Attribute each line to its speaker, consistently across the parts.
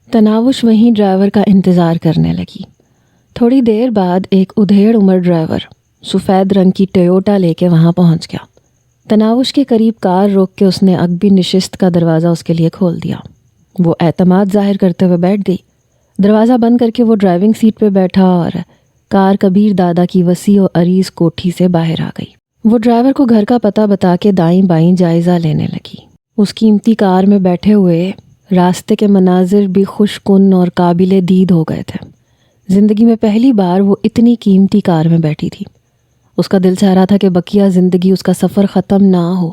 Speaker 1: تناوش وہیں ڈرائیور کا انتظار کرنے لگی۔ تھوڑی دیر بعد ایک ادھیڑ عمر ڈرائیور سفید رنگ کی ٹویوٹا لے کے وہاں پہنچ گیا۔ تناوش کے قریب کار روک کے اس نے عقبی نشست کا دروازہ اس کے لیے کھول دیا۔ وہ اعتماد ظاہر کرتے ہوئے بیٹھ گئی۔ دروازہ بند کر کے وہ ڈرائیونگ سیٹ پہ بیٹھا اور کار کبیر دادا کی وسیع و عریض کوٹھی سے باہر آ گئی۔ وہ ڈرائیور کو گھر کا پتہ بتا کے دائیں بائیں جائزہ لینے لگی۔ اس قیمتی کار میں بیٹھے ہوئے راستے کے مناظر بھی خوش کن اور قابل دید ہو گئے تھے۔ زندگی میں پہلی بار وہ اتنی قیمتی کار میں بیٹھی تھی۔ اس کا دل چاہ رہا تھا کہ بقیہ زندگی اس کا سفر ختم نہ ہو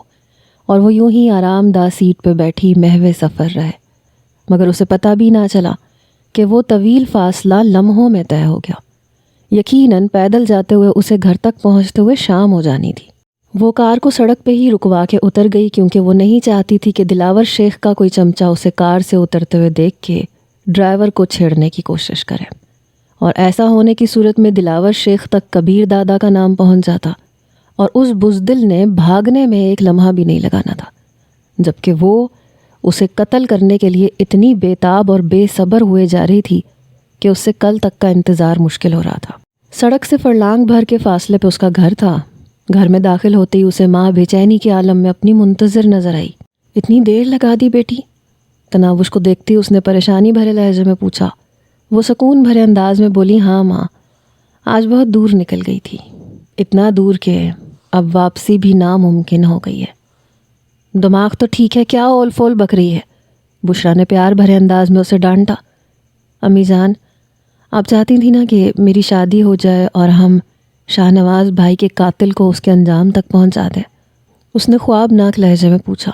Speaker 1: اور وہ یوں ہی آرام دہ سیٹ پہ بیٹھی محو سفر رہے، مگر اسے پتہ بھی نہ چلا کہ وہ طویل فاصلہ لمحوں میں طے ہو گیا۔ یقیناً پیدل جاتے ہوئے اسے گھر تک پہنچتے ہوئے شام ہو جانی تھی۔ وہ کار کو سڑک پہ ہی رکوا کے اتر گئی، کیونکہ وہ نہیں چاہتی تھی کہ دلاور شیخ کا کوئی چمچہ اسے کار سے اترتے ہوئے دیکھ کے ڈرائیور کو چھیڑنے کی کوشش کرے، اور ایسا ہونے کی صورت میں دلاور شیخ تک کبیر دادا کا نام پہنچ جاتا اور اس بزدل نے بھاگنے میں ایک لمحہ بھی نہیں لگانا تھا، جبکہ وہ اسے قتل کرنے کے لیے اتنی بے تاب اور بے صبر ہوئے جا رہی تھی کہ اس سے کل تک کا انتظار مشکل ہو رہا تھا۔ سڑک سے فرلانگ بھر کے فاصلے پہ اس کا گھر تھا۔ گھر میں داخل ہوتے ہی اسے ماں بے چینی کے عالم میں اپنی منتظر نظر آئی۔ اتنی دیر لگا دی بیٹی؟ تناوش کو دیکھتی اس نے پریشانی بھرے لہجے میں پوچھا۔ وہ سکون بھرے انداز میں بولی، ہاں ماں، آج بہت دور نکل گئی تھی، اتنا دور کہ اب واپسی بھی ناممکن ہو گئی ہے۔ دماغ تو ٹھیک ہے، کیا اول فول بک رہی ہے؟ بشرا نے پیار بھرے انداز میں اسے ڈانٹا۔ امی جان، آپ چاہتی تھی نا کہ میری شادی ہو جائے اور ہم شاہ نواز بھائی کے قاتل کو اس کے انجام تک پہنچا دیں، اس نے خوابناک لہجے میں پوچھا۔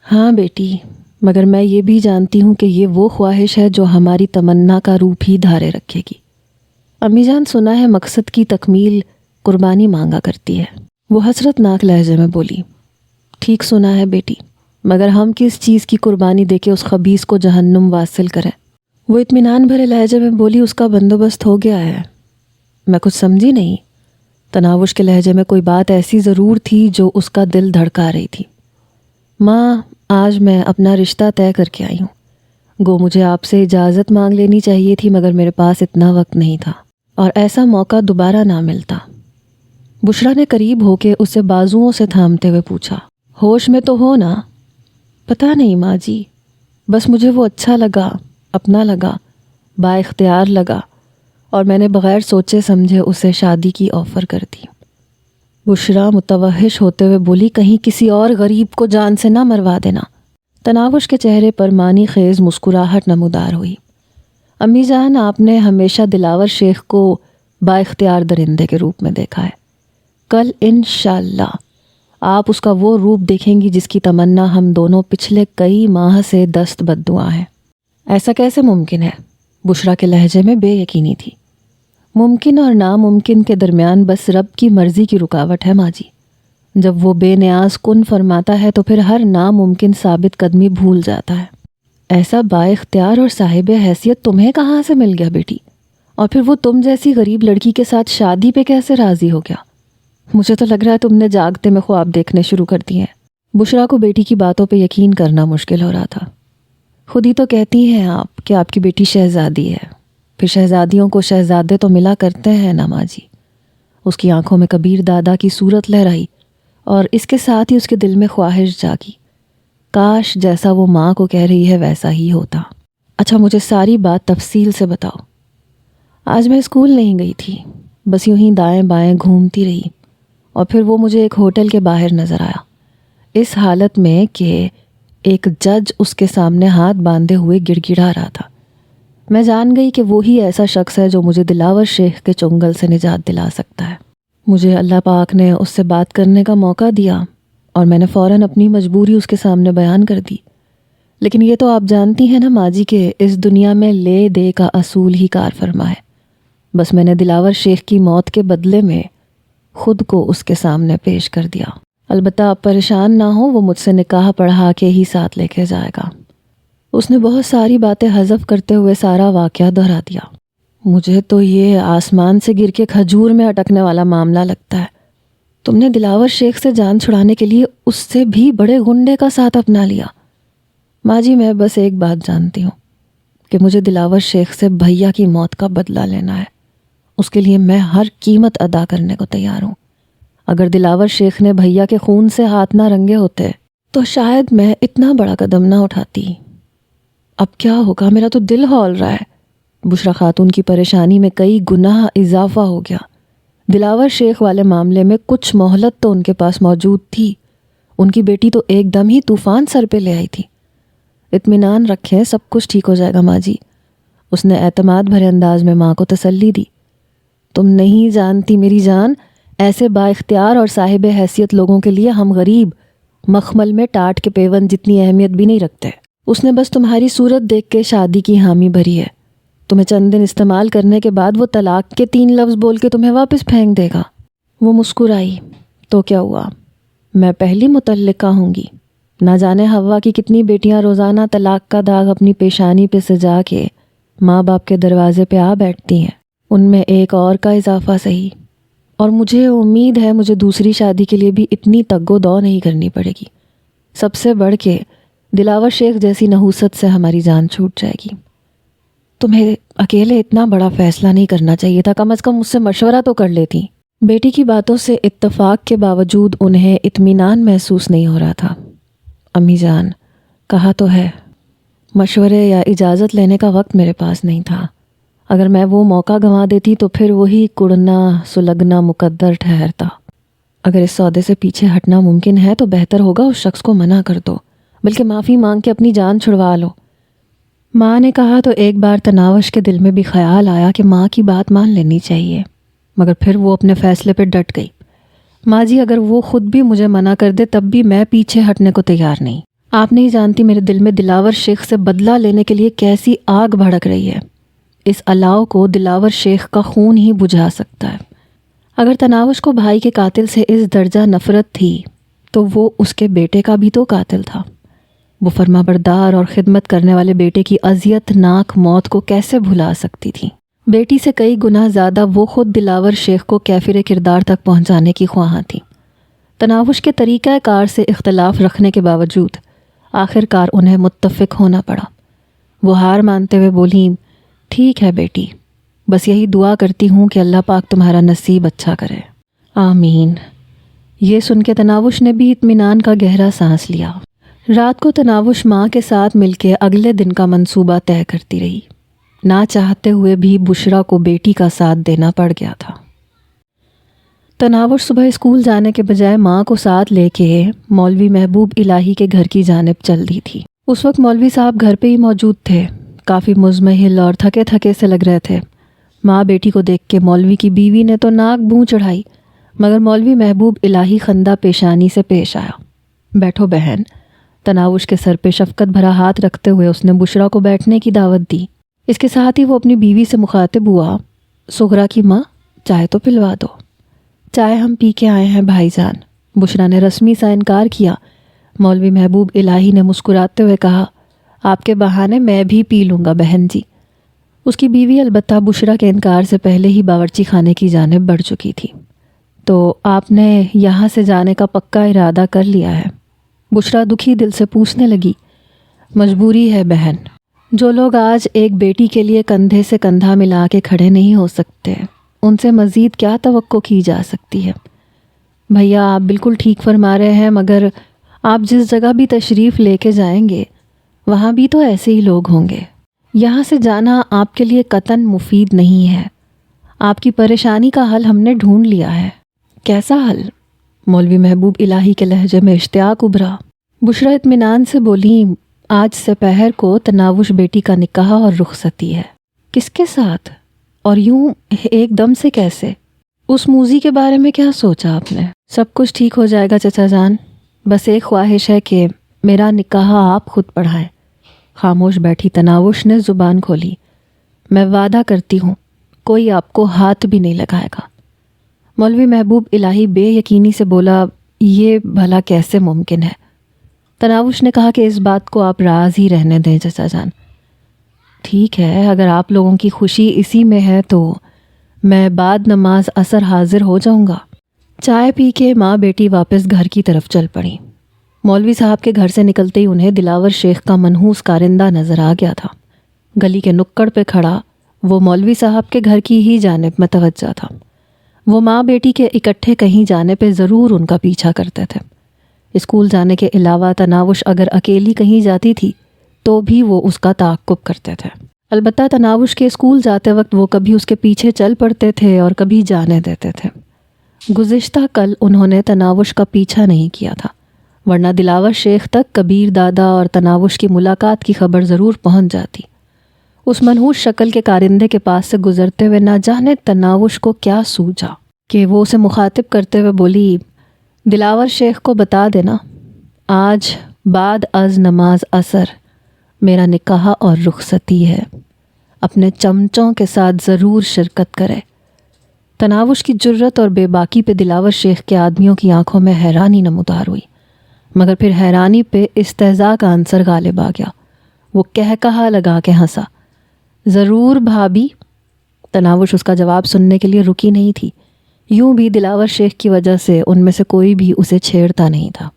Speaker 1: ہاں بیٹی، مگر میں یہ بھی جانتی ہوں کہ یہ وہ خواہش ہے جو ہماری تمنا کا روپ ہی دھارے رکھے گی۔ امی جان، سنا ہے مقصد کی تکمیل قربانی مانگا کرتی ہے، وہ حسرت ناک لہجے میں بولی۔ ٹھیک سنا ہے بیٹی، مگر ہم کس چیز کی قربانی دے کے اس خبیث کو جہنم واصل کریں؟ وہ اطمینان بھرے لہجے میں بولی، اس کا بندوبست ہو گیا ہے۔ میں کچھ سمجھی نہیں۔ تناوش کے لہجے میں کوئی بات ایسی ضرور تھی جو اس کا دل دھڑکا رہی تھی۔ ماں، آج میں اپنا رشتہ طے کر کے آئی ہوں۔ گو مجھے آپ سے اجازت مانگ لینی چاہیے تھی، مگر میرے پاس اتنا وقت نہیں تھا اور ایسا موقع دوبارہ نہ ملتا۔ بشرا نے قریب ہو کے اسے بازوؤں سے تھامتے ہوئے پوچھا، ہوش میں تو ہو نا؟ پتہ نہیں ماں جی، بس مجھے وہ اچھا لگا، اپنا لگا، با اختیار لگا، اور میں نے بغیر سوچے سمجھے اسے شادی کی آفر کر دی۔ بشرا متوحش ہوتے ہوئے بولی، کہیں کسی اور غریب کو جان سے نہ مروا دینا۔ تناوش کے چہرے پر معنی خیز مسکراہٹ نمودار ہوئی۔ امی جان، آپ نے ہمیشہ دلاور شیخ کو با اختیار درندے کے روپ میں دیکھا ہے۔ کل انشاءاللہ آپ اس کا وہ روپ دیکھیں گی جس کی تمنا ہم دونوں پچھلے کئی ماہ سے دست بددعا ہیں۔ ایسا کیسے ممکن ہے؟ بشرا کے لہجے میں بے یقینی تھی۔ ممکن اور ناممکن کے درمیان بس رب کی مرضی کی رکاوٹ ہے ماں جی۔ جب وہ بے نیاز کن فرماتا ہے تو پھر ہر ناممکن ثابت قدمی بھول جاتا ہے۔ ایسا با اختیار اور صاحب حیثیت تمہیں کہاں سے مل گیا بیٹی؟ اور پھر وہ تم جیسی غریب لڑکی کے ساتھ شادی پہ کیسے راضی ہو گیا؟ مجھے تو لگ رہا ہے تم نے جاگتے میں خواب دیکھنے شروع کر دیے ہیں۔ بشرا کو بیٹی کی باتوں پہ یقین کرنا مشکل ہو رہا تھا۔ خود ہی تو کہتی ہیں آپ کہ آپ کی بیٹی شہزادی ہے، پھر شہزادیوں کو شہزادے تو ملا کرتے ہیں نا ماں جی۔ اس کی آنکھوں میں کبیر دادا کی صورت لہرائی اور اس کے ساتھ ہی اس کے دل میں خواہش جاگی، کاش جیسا وہ ماں کو کہہ رہی ہے ویسا ہی ہوتا۔ اچھا، مجھے ساری بات تفصیل سے بتاؤ۔ آج میں اسکول نہیں گئی تھی، بس یوں ہی دائیں بائیں گھومتی رہی، اور پھر وہ مجھے ایک ہوٹل کے باہر نظر آیا، اس حالت میں کہ ایک جج اس کے سامنے ہاتھ باندھے ہوئے گڑ گڑا رہا تھا۔ میں جان گئی کہ وہی ایسا شخص ہے جو مجھے دلاور شیخ کے چنگل سے نجات دلا سکتا ہے۔ مجھے اللہ پاک نے اس سے بات کرنے کا موقع دیا اور میں نے فوراً اپنی مجبوری اس کے سامنے بیان کر دی۔ لیکن یہ تو آپ جانتی ہیں نا ماں جی کہ اس دنیا میں لے دے کا اصول ہی کار فرما ہے۔ بس میں نے دلاور شیخ کی موت کے بدلے میں خود کو اس کے سامنے پیش کر دیا۔ البتہ آپ پریشان نہ ہو، وہ مجھ سے نکاح پڑھا کے ہی ساتھ لے کے جائے گا۔ اس نے بہت ساری باتیں حذف کرتے ہوئے سارا واقعہ دہرا دیا۔ مجھے تو یہ آسمان سے گر کے کھجور میں اٹکنے والا معاملہ لگتا ہے۔ تم نے دلاور شیخ سے جان چھڑانے کے لیے اس سے بھی بڑے گنڈے کا ساتھ اپنا لیا۔ ماں جی، میں بس ایک بات جانتی ہوں کہ مجھے دلاور شیخ سے بھیا کی موت کا بدلہ لینا ہے۔ اس کے لیے میں ہر قیمت ادا کرنے کو تیار ہوں۔ اگر دلاور شیخ نے بھیا کے خون سے ہاتھ نہ رنگے ہوتے تو شاید میں اتنا بڑا قدم نہ اٹھاتی۔ اب کیا ہوگا؟ میرا تو دل ہول رہا ہے۔ بشرا خاتون کی پریشانی میں کئی گناہ اضافہ ہو گیا۔ دلاور شیخ والے معاملے میں کچھ مہلت تو ان کے پاس موجود تھی۔ ان کی بیٹی تو ایک دم ہی طوفان سر پہ لے آئی تھی۔ اطمینان رکھیں، سب کچھ ٹھیک ہو جائے گا ماں جی، اس نے اعتماد بھرے انداز میں ماں کو تسلی دی۔ تم نہیں جانتی میری جان، ایسے با اختیار اور صاحب حیثیت لوگوں کے لیے ہم غریب مخمل میں ٹاٹ کے پیون جتنی اہمیت بھی نہیں رکھتے۔ اس نے بس تمہاری صورت دیکھ کے شادی کی حامی بھری ہے۔ تمہیں چند دن استعمال کرنے کے بعد وہ طلاق کے 3 لفظ بول کے تمہیں واپس پھینک دے گا۔ وہ مسکرائی۔ تو کیا ہوا؟ میں پہلی متعلقہ ہوں گی۔ نہ جانے ہوا کی کتنی بیٹیاں روزانہ طلاق کا داغ اپنی پیشانی پہ سجا کے ماں باپ کے دروازے پہ آ بیٹھتی ہیں، ان میں ایک اور کا اضافہ صحیح۔ اور مجھے امید ہے مجھے دوسری شادی کے لیے بھی اتنی تگ و دو نہیں کرنی پڑے گی۔ سب سے بڑھ کے دلاور شیخ جیسی نحوست سے ہماری جان چھوٹ جائے گی۔ تمہیں اکیلے اتنا بڑا فیصلہ نہیں کرنا چاہیے تھا، کم از کم مجھ سے مشورہ تو کر لیتی۔ بیٹی کی باتوں سے اتفاق کے باوجود انہیں اطمینان محسوس نہیں ہو رہا تھا۔ امی جان، کہا تو ہے، مشورے یا اجازت لینے کا وقت میرے پاس نہیں تھا۔ اگر میں وہ موقع گنوا دیتی تو پھر وہی کڑنا سلگنا مقدر ٹھہرتا۔ اگر اس سودے سے پیچھے ہٹنا ممکن ہے تو بہتر ہوگا اس شخص کو منع کر دو، بلکہ معافی مانگ کے اپنی جان چھڑوا لو۔ ماں نے کہا تو ایک بار تناوش کے دل میں بھی خیال آیا کہ ماں کی بات مان لینی چاہیے، مگر پھر وہ اپنے فیصلے پہ ڈٹ گئی۔ ماں جی، اگر وہ خود بھی مجھے منع کر دے تب بھی میں پیچھے ہٹنے کو تیار نہیں۔ آپ نہیں جانتی میرے دل میں دلاور شیخ سے بدلہ لینے کے لیے کیسی آگ بھڑک رہی ہے۔ اس الاؤ کو دلاور شیخ کا خون ہی بجھا سکتا ہے۔ اگر تناوش کو بھائی کے قاتل سے اس درجہ نفرت تھی تو وہ اس کے بیٹے کا بھی تو قاتل تھا۔ وہ فرما بردار اور خدمت کرنے والے بیٹے کی اذیت ناک موت کو کیسے بھلا سکتی تھی؟ بیٹی سے کئی گنا زیادہ وہ خود دلاور شیخ کو کیفر کردار تک پہنچانے کی خواہاں تھی۔ تناوش کے طریقہ کار سے اختلاف رکھنے کے باوجود آخر کار انہیں متفق ہونا پڑا۔ وہ ہار مانتے ہوئے بولی، ٹھیک ہے بیٹی، بس یہی دعا کرتی ہوں کہ اللہ پاک تمہارا نصیب اچھا کرے۔ آمین۔ یہ سن کے تناوش نے بھی اطمینان کا گہرا سانس لیا۔ رات کو تناوش ماں کے ساتھ مل کے اگلے دن کا منصوبہ طے کرتی رہی۔ نہ چاہتے ہوئے بھی بشرا کو بیٹی کا ساتھ دینا پڑ گیا تھا۔ تناوش صبح اسکول جانے کے بجائے ماں کو ساتھ لے کے مولوی محبوب الہی کے گھر کی جانب چل دی تھی۔ اس وقت مولوی صاحب گھر پہ ہی موجود تھے، کافی مزمحل اور تھکے تھکے سے لگ رہے تھے۔ ماں بیٹی کو دیکھ کے مولوی کی بیوی نے تو ناک بوں چڑھائی، مگر مولوی محبوب الہی خندہ پیشانی سے پیش آیا۔ بیٹھو بہن۔ تناوش کے سر پہ شفقت بھرا ہاتھ رکھتے ہوئے اس نے بشرا کو بیٹھنے کی دعوت دی۔ اس کے ساتھ ہی وہ اپنی بیوی سے مخاطب ہوا، سغرا کی ماں، چائے تو پلوا دو۔ چائے ہم پی کے آئے ہیں بھائی جان۔ بشرا نے رسمی سا انکار کیا۔ مولوی محبوب الہی نے مسکراتے ہوئے کہا، آپ کے بہانے میں بھی پی لوں گا بہن جی۔ اس کی بیوی البتہ بشرا کے انکار سے پہلے ہی باورچی خانے کی جانب بڑھ چکی تھی۔ تو آپ نے یہاں سے جانے کا پکا ارادہ کر لیا ہے؟ بشرا دکھی دل سے پوچھنے لگی۔ مجبوری ہے بہن، جو لوگ آج ایک بیٹی کے لیے کندھے سے کندھا ملا کے کھڑے نہیں ہو سکتے، ان سے مزید کیا توقع کی جا سکتی ہے؟ بھیا آپ بالکل ٹھیک فرما رہے ہیں، مگر آپ جس جگہ بھی تشریف لے کے جائیں گے وہاں بھی تو ایسے ہی لوگ ہوں گے۔ یہاں سے جانا آپ کے لیے قطعاً مفید نہیں ہے۔ آپ کی پریشانی کا حل ہم نے ڈھونڈ لیا ہے۔ کیسا حل؟ مولوی محبوب الہی کے لہجے میں اشتیاق ابھرا۔ بشرا اطمینان سے بولی، آج سے پہر کو تناوش بیٹی کا نکاح اور رخصتی ہے۔ کس کے ساتھ اور یوں ایک دم سے کیسے؟ اس موذی کے بارے میں کیا سوچا آپ نے؟ سب کچھ ٹھیک ہو جائے گا چچا جان، بس ایک خواہش ہے کہ میرا نکاح آپ خود پڑھائیں۔ خاموش بیٹھی تناوش نے زبان کھولی، میں وعدہ کرتی ہوں کوئی آپ کو ہاتھ بھی نہیں لگائے گا۔ مولوی محبوب الہی بے یقینی سے بولا، یہ بھلا کیسے ممکن ہے؟ تناوش نے کہا کہ اس بات کو آپ راز ہی رہنے دیں چچا جان۔ ٹھیک ہے، اگر آپ لوگوں کی خوشی اسی میں ہے تو میں بعد نماز عصر حاضر ہو جاؤں گا۔ چائے پی کے ماں بیٹی واپس گھر کی طرف چل پڑی۔ مولوی صاحب کے گھر سے نکلتے ہی انہیں دلاور شیخ کا منحوس کارندہ نظر آ گیا تھا۔ گلی کے نکڑ پہ کھڑا وہ مولوی صاحب کے گھر کی ہی جانب متوجہ تھا۔ وہ ماں بیٹی کے اکٹھے کہیں جانے پہ ضرور ان کا پیچھا کرتے تھے۔ اسکول جانے کے علاوہ تناوش اگر اکیلی کہیں جاتی تھی تو بھی وہ اس کا تعاقب کرتے تھے۔ البتہ تناوش کے اسکول جاتے وقت وہ کبھی اس کے پیچھے چل پڑتے تھے اور کبھی جانے دیتے تھے۔ گزشتہ کل انہوں نے تناوش کا پیچھا نہیں کیا تھا، ورنہ دلاور شیخ تک کبیر دادا اور تناوش کی ملاقات کی خبر ضرور پہنچ جاتی۔ اس منحوس شکل کے کارندے کے پاس سے گزرتے ہوئے نہ جانے تناوش کو کیا سوچا کہ وہ اسے مخاطب کرتے ہوئے بولی، دلاور شیخ کو بتا دینا آج بعد از نماز عصر میرا نکاح اور رخصتی ہے، اپنے چمچوں کے ساتھ ضرور شرکت کرے۔ تناوش کی جرت اور بے باکی پہ دلاور شیخ کے آدمیوں کی آنکھوں میں حیرانی نمودار ہوئی، مگر پھر حیرانی پہ استہزاء کا عنصر غالب آ گیا۔ وہ کہا لگا کے ہنسا، ضرور بھابی۔ تناوش اس کا جواب سننے کے لیے رکی نہیں تھی، یوں بھی دلاور شیخ کی وجہ سے ان میں سے کوئی بھی اسے چھیڑتا نہیں تھا۔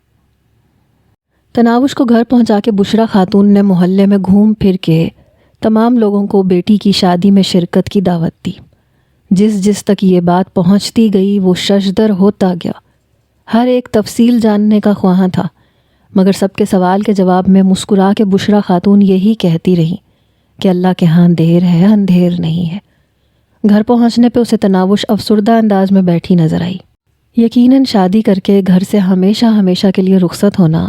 Speaker 1: تناوش کو گھر پہنچا کے بشرا خاتون نے محلے میں گھوم پھر کے تمام لوگوں کو بیٹی کی شادی میں شرکت کی دعوت دی۔ جس تک یہ بات پہنچتی گئی وہ ششدر ہوتا گیا، ہر ایک تفصیل جاننے کا خواہاں تھا، مگر سب کے سوال کے جواب میں مسکرا کے بشرا خاتون یہی کہتی رہی کہ اللہ کے ہاں دیر ہے اندھیر نہیں ہے۔ گھر پہنچنے پہ اسے تناوش افسردہ انداز میں بیٹھی نظر آئی۔ یقیناً شادی کر کے گھر سے ہمیشہ کے لیے رخصت ہونا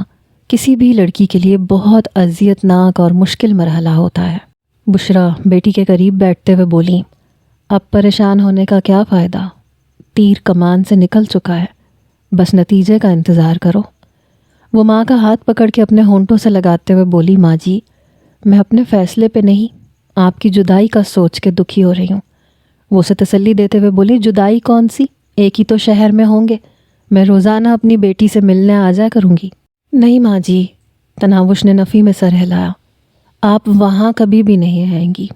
Speaker 1: کسی بھی لڑکی کے لیے بہت اذیت ناک اور مشکل مرحلہ ہوتا ہے۔ بشرا بیٹی کے قریب بیٹھتے ہوئے بولی، اب پریشان ہونے کا کیا فائدہ، تیر کمان سے نکل چکا ہے، بس نتیجے کا انتظار کرو۔ وہ ماں کا ہاتھ پکڑ کے اپنے ہونٹوں سے لگاتے ہوئے بولی، ماں جی میں اپنے فیصلے پہ نہیں، آپ کی جدائی کا سوچ کے دکھی ہو رہی ہوں۔ وہ اسے تسلی دیتے ہوئے بولی، جدائی کون سی، ایک ہی تو شہر میں ہوں گے، میں روزانہ اپنی بیٹی سے ملنے آ جایا کروں گی۔ نہیں ماں جی، تناوش نے نفی میں سر ہلایا، آپ وہاں کبھی بھی نہیں آئیں گی،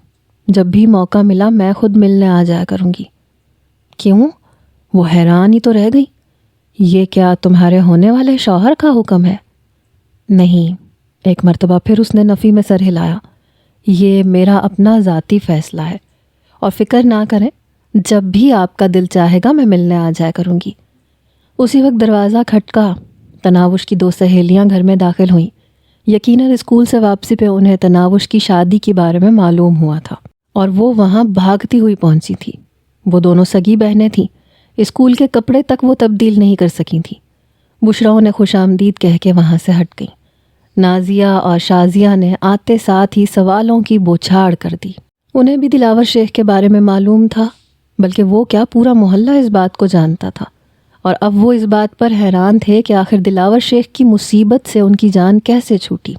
Speaker 1: جب بھی موقع ملا میں خود ملنے آ جایا کروں گی۔ کیوں؟ وہ حیران ہی تو رہ گئی، یہ کیا تمہارے ہونے والے شوہر کا حکم ہے؟ نہیں، ایک مرتبہ پھر اس نے نفی میں سر ہلایا، یہ میرا اپنا ذاتی فیصلہ ہے، اور فکر نہ کریں، جب بھی آپ کا دل چاہے گا میں ملنے آ جایا کروں گی۔ اسی وقت دروازہ کھٹکا، تناوش کی 2 سہیلیاں گھر میں داخل ہوئیں۔ یقیناً اسکول سے واپسی پہ انہیں تناوش کی شادی کے بارے میں معلوم ہوا تھا اور وہ وہاں بھاگتی ہوئی پہنچی تھی۔ وہ دونوں سگی بہنیں تھیں، اسکول کے کپڑے تک وہ تبدیل نہیں کر سکی تھیں۔ بشرا انہیں خوش آمدید کہہ کے وہاں سے ہٹ گئیں۔ نازیہ اور شازیہ نے آتے ساتھ ہی سوالوں کی بوچھاڑ کر دی۔ انہیں بھی دلاور شیخ کے بارے میں معلوم تھا، بلکہ وہ کیا پورا محلہ اس بات کو جانتا تھا، اور اب وہ اس بات پر حیران تھے کہ آخر دلاور شیخ کی مصیبت سے ان کی جان کیسے چھوٹی۔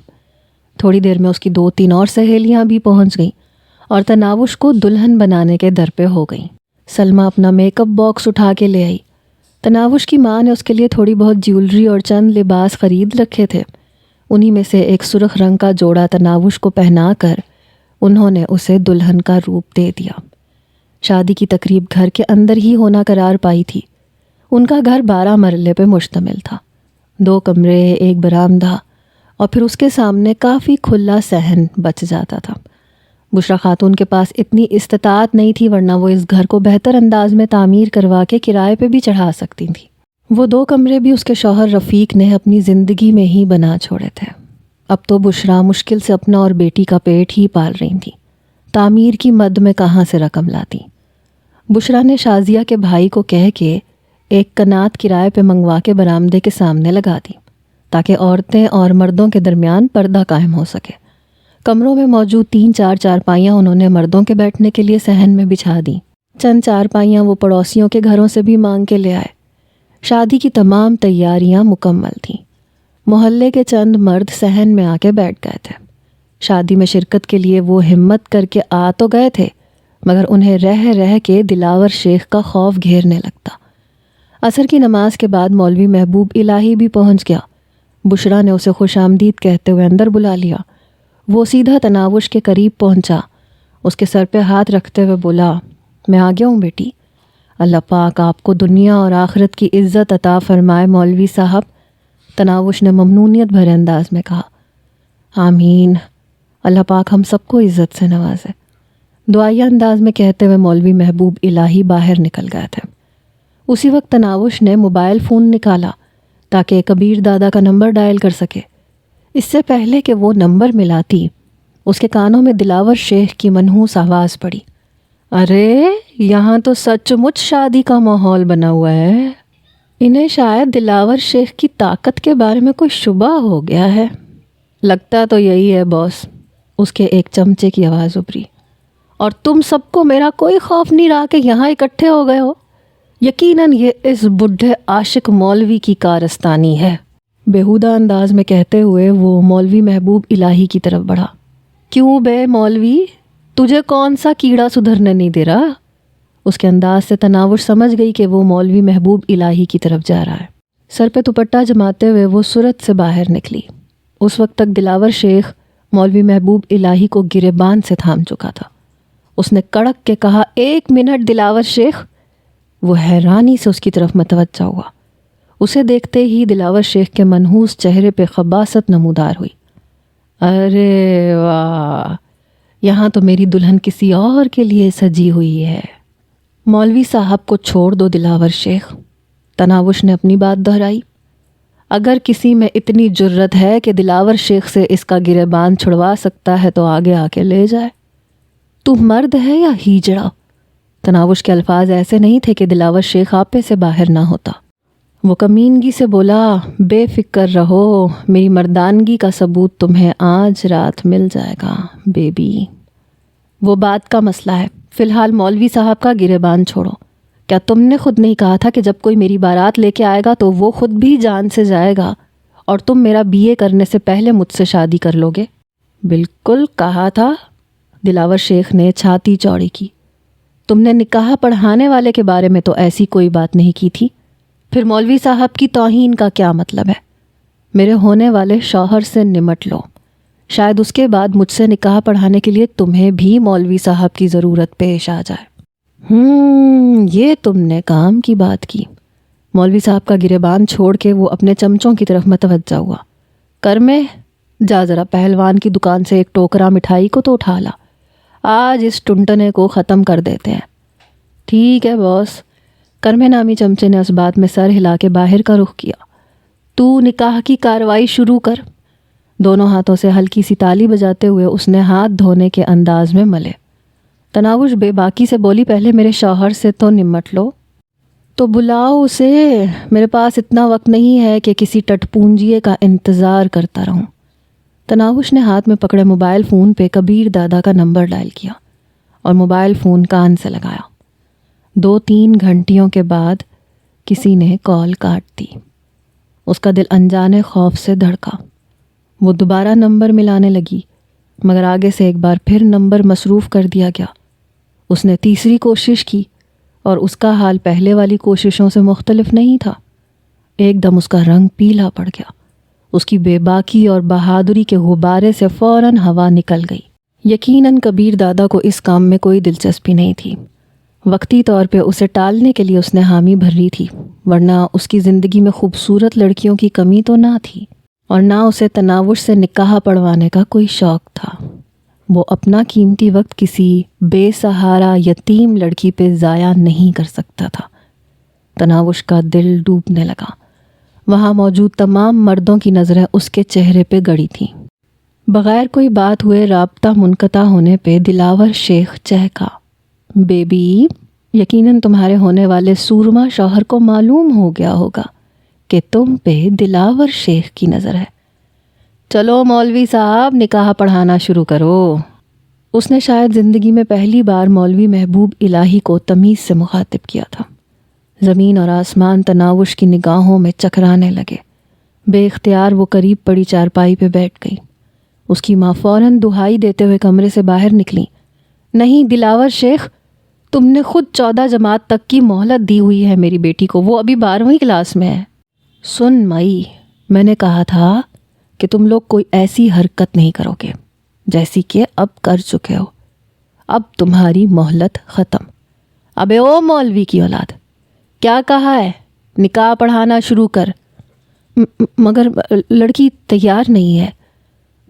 Speaker 1: تھوڑی دیر میں اس کی 2-3 اور سہیلیاں بھی پہنچ گئیں اور تناوش کو دلہن بنانے کے در پہ ہو گئیں۔ سلمہ اپنا میک اپ باکس اٹھا کے لے آئی۔ تناوش کی ماں نے اس کے لیے تھوڑی بہت جیولری اور چند لباس خرید رکھے تھے، انہی میں سے ایک سرخ رنگ کا جوڑا تناوش کو پہنا کر انہوں نے اسے دلہن کا روپ دے دیا۔ شادی کی تقریب گھر کے اندر ہی ہونا قرار پائی تھی۔ ان کا گھر 12 مرلے پہ مشتمل تھا، 2 کمرے، 1 برآمدہ، اور پھر اس کے سامنے کافی کھلا صحن بچ جاتا تھا۔ بشرا خاتون کے پاس اتنی استطاعت نہیں تھی، ورنہ وہ اس گھر کو بہتر انداز میں تعمیر کروا کے کرائے پہ بھی چڑھا سکتی تھی۔ وہ 2 کمرے بھی اس کے شوہر رفیق نے اپنی زندگی میں ہی بنا چھوڑے تھے۔ اب تو بشرا مشکل سے اپنا اور بیٹی کا پیٹ ہی پال رہی تھی، تعمیر کی مد میں کہاں سے رقم لاتی۔ بشرا نے شازیہ کے بھائی کو کہہ کے ایک کنات کرائے پہ منگوا کے برآمدے کے سامنے لگا دی، تاکہ عورتیں اور مردوں کے درمیان پردہ قائم ہو سکے۔ کمروں میں موجود 3-4 چارپائیاں انہوں نے مردوں کے بیٹھنے کے لیے صحن میں بچھا دیں۔ چند چارپائیاں وہ پڑوسیوں کے گھروں سے بھی مانگ کے لے آئے۔ شادی کی تمام تیاریاں مکمل تھیں۔ محلے کے چند مرد صحن میں آ کے بیٹھ گئے تھے۔ شادی میں شرکت کے لیے وہ ہمت کر کے آ تو گئے تھے، مگر انہیں رہ کے دلاور شیخ کا خوف گھیرنے لگتا۔ عصر کی نماز کے بعد مولوی محبوب الہی بھی پہنچ گیا۔ بشرا نے اسے خوش آمدید کہتے ہوئے اندر بلا لیا۔ وہ سیدھا تناوش کے قریب پہنچا، اس کے سر پہ ہاتھ رکھتے ہوئے بولا، میں آ گیا ہوں بیٹی، اللہ پاک آپ کو دنیا اور آخرت کی عزت عطا فرمائے مولوی صاحب۔ تناوش نے ممنونیت بھرے انداز میں کہا، آمین، اللہ پاک ہم سب کو عزت سے نوازے، دعائیہ انداز میں کہتے ہوئے مولوی محبوب الہی باہر نکل گئے تھے۔ اسی وقت تناوش نے موبائل فون نکالا تاکہ کبیر دادا کا نمبر ڈائل کر سکے۔ اس سے پہلے کہ وہ نمبر ملاتی، اس کے کانوں میں دلاور شیخ کی منحوس آواز پڑی، ارے یہاں تو سچ مچ شادی کا ماحول بنا ہوا ہے۔ انہیں شاید دلاور شیخ کی طاقت کے بارے میں کوئی شبہ ہو گیا ہے۔ لگتا تو یہی ہے باس، اس کے ایک چمچے کی آواز ابھری۔ اور تم سب کو میرا کوئی خوف نہیں رہا کہ یہاں اکٹھے ہو گئے ہو؟ یقیناً یہ اس بڈھے عاشق مولوی کی کارستانی ہے، بےہودہ انداز میں کہتے ہوئے وہ مولوی محبوب الہی کی طرف بڑھا۔ کیوں بے مولوی، تجھے کون سا کیڑا سدھرنے نہیں دے رہا؟ اس کے انداز سے تناوش سمجھ گئی کہ وہ مولوی محبوب الہی کی طرف جا رہا ہے۔ سر پہ دوپٹہ جماتے ہوئے وہ صورت سے باہر نکلی۔ اس وقت تک دلاور شیخ مولوی محبوب الہی کو گریبان سے تھام چکا تھا۔ اس نے کڑک کے کہا، 1 منٹ دلاور شیخ۔ وہ حیرانی سے اس کی طرف متوجہ ہوا۔ اسے دیکھتے ہی دلاور شیخ کے منحوس چہرے پہ خباثت نمودار ہوئی۔ ارے واہ، یہاں تو میری دلہن کسی اور کے لیے سجی ہوئی ہے۔ مولوی صاحب کو چھوڑ دو دلاور شیخ، تناوش نے اپنی بات دہرائی۔ اگر کسی میں اتنی جرت ہے کہ دلاور شیخ سے اس کا گریبان چھڑوا سکتا ہے تو آگے آ کے لے جائے۔ تو مرد ہے یا ہیجڑا؟ تناوش کے الفاظ ایسے نہیں تھے کہ دلاور شیخ آپے سے باہر نہ ہوتا۔ وہ کمینگی سے بولا، بے فکر رہو، میری مردانگی کا ثبوت تمہیں آج رات مل جائے گا بیبی۔ وہ بات کا مسئلہ ہے، فی الحال مولوی صاحب کا گریبان چھوڑو۔ کیا تم نے خود نہیں کہا تھا کہ جب کوئی میری بارات لے کے آئے گا تو وہ خود بھی جان سے جائے گا اور تم میرا BA کرنے سے پہلے مجھ سے شادی کر لو گے؟ بالکل کہا تھا، دلاور شیخ نے چھاتی چوڑی کی۔ تم نے نکاح پڑھانے والے کے بارے میں تو ایسی کوئی بات نہیں کی تھی، پھر مولوی صاحب کی توہین کا کیا مطلب ہے؟ میرے ہونے والے شوہر سے نمٹ لو، شاید اس کے بعد مجھ سے نکاح پڑھانے کے لیے تمہیں بھی مولوی صاحب کی ضرورت پیش آ جائے۔ یہ تم نے کام کی بات کی۔ مولوی صاحب کا گریبان چھوڑ کے وہ اپنے چمچوں کی طرف متوجہ ہوا۔ کرمے، جا ذرا پہلوان کی دکان سے ایک ٹوکرا مٹھائی کو تو اٹھا لا، آج اس ٹنٹنے کو ختم کر دیتے ہیں۔ ٹھیک ہے باس۔ کرمے نامی چمچے نے اس بات میں سر ہلا کے باہر کا رخ کیا۔ تو نکاح کی کاروائی شروع کر۔ دونوں ہاتھوں سے ہلکی سی تالی بجاتے ہوئے اس نے ہاتھ دھونے کے انداز میں ملے۔ تناوش بے باکی سے بولی، پہلے میرے شوہر سے تو نمٹ لو۔ تو بلاؤ اسے، میرے پاس اتنا وقت نہیں ہے کہ کسی ٹٹ پونجیے کا انتظار کرتا رہوں۔ تناوش نے ہاتھ میں پکڑے موبائل فون پہ کبیر دادا کا نمبر ڈائل کیا اور موبائل فون کان سے لگایا۔ 2-3 گھنٹیوں کے بعد کسی نے کال کاٹ دی۔ اس کا دل انجانے خوف سے دھڑکا۔ وہ دوبارہ نمبر ملانے لگی، مگر آگے سے ایک بار پھر نمبر مصروف کر دیا گیا۔ اس نے تیسری کوشش کی اور اس کا حال پہلے والی کوششوں سے مختلف نہیں تھا۔ ایک دم اس کا رنگ پیلا پڑ گیا۔ اس کی بے باکی اور بہادری کے غبارے سے فوراً ہوا نکل گئی۔ یقیناً کبیر دادا کو اس کام میں کوئی دلچسپی نہیں تھی۔ وقتی طور پہ اسے ٹالنے کے لیے اس نے حامی بھری تھی، ورنہ اس کی زندگی میں خوبصورت لڑکیوں کی کمی تو نہ تھی، اور نہ اسے تناوش سے نکاح پڑھوانے کا کوئی شوق تھا۔ وہ اپنا قیمتی وقت کسی بے سہارا یتیم لڑکی پہ ضائع نہیں کر سکتا تھا۔ تناوش کا دل ڈوبنے لگا۔ وہاں موجود تمام مردوں کی نظریں اس کے چہرے پہ گڑی تھیں۔ بغیر کوئی بات ہوئے رابطہ منقطع ہونے پہ دلاور شیخ چہکا، بیبی، یقیناً تمہارے ہونے والے سورما شوہر کو معلوم ہو گیا ہوگا کہ تم پہ دلاور شیخ کی نظر ہے۔ چلو مولوی صاحب، نکاح پڑھانا شروع کرو۔ اس نے شاید زندگی میں پہلی بار مولوی محبوب الہی کو تمیز سے مخاطب کیا تھا۔ زمین اور آسمان تناوش کی نگاہوں میں چکرانے لگے۔ بے اختیار وہ قریب پڑی چارپائی پہ بیٹھ گئی۔ اس کی ماں فوراً دہائی دیتے ہوئے کمرے سے باہر نکلی۔ نہیں دلاور شیخ، تم نے خود 14 جماعت تک کی مہلت دی ہوئی ہے میری بیٹی کو، وہ ابھی 12ویں کلاس میں ہے۔ سن مائی، میں نے کہا تھا کہ تم لوگ کوئی ایسی حرکت نہیں کرو گے جیسی کہ اب کر چکے ہو۔ اب تمہاری مہلت ختم۔ ابے او مولوی کی اولاد، کیا کہا ہے؟ نکاح پڑھانا شروع کر۔ مگر لڑکی تیار نہیں ہے۔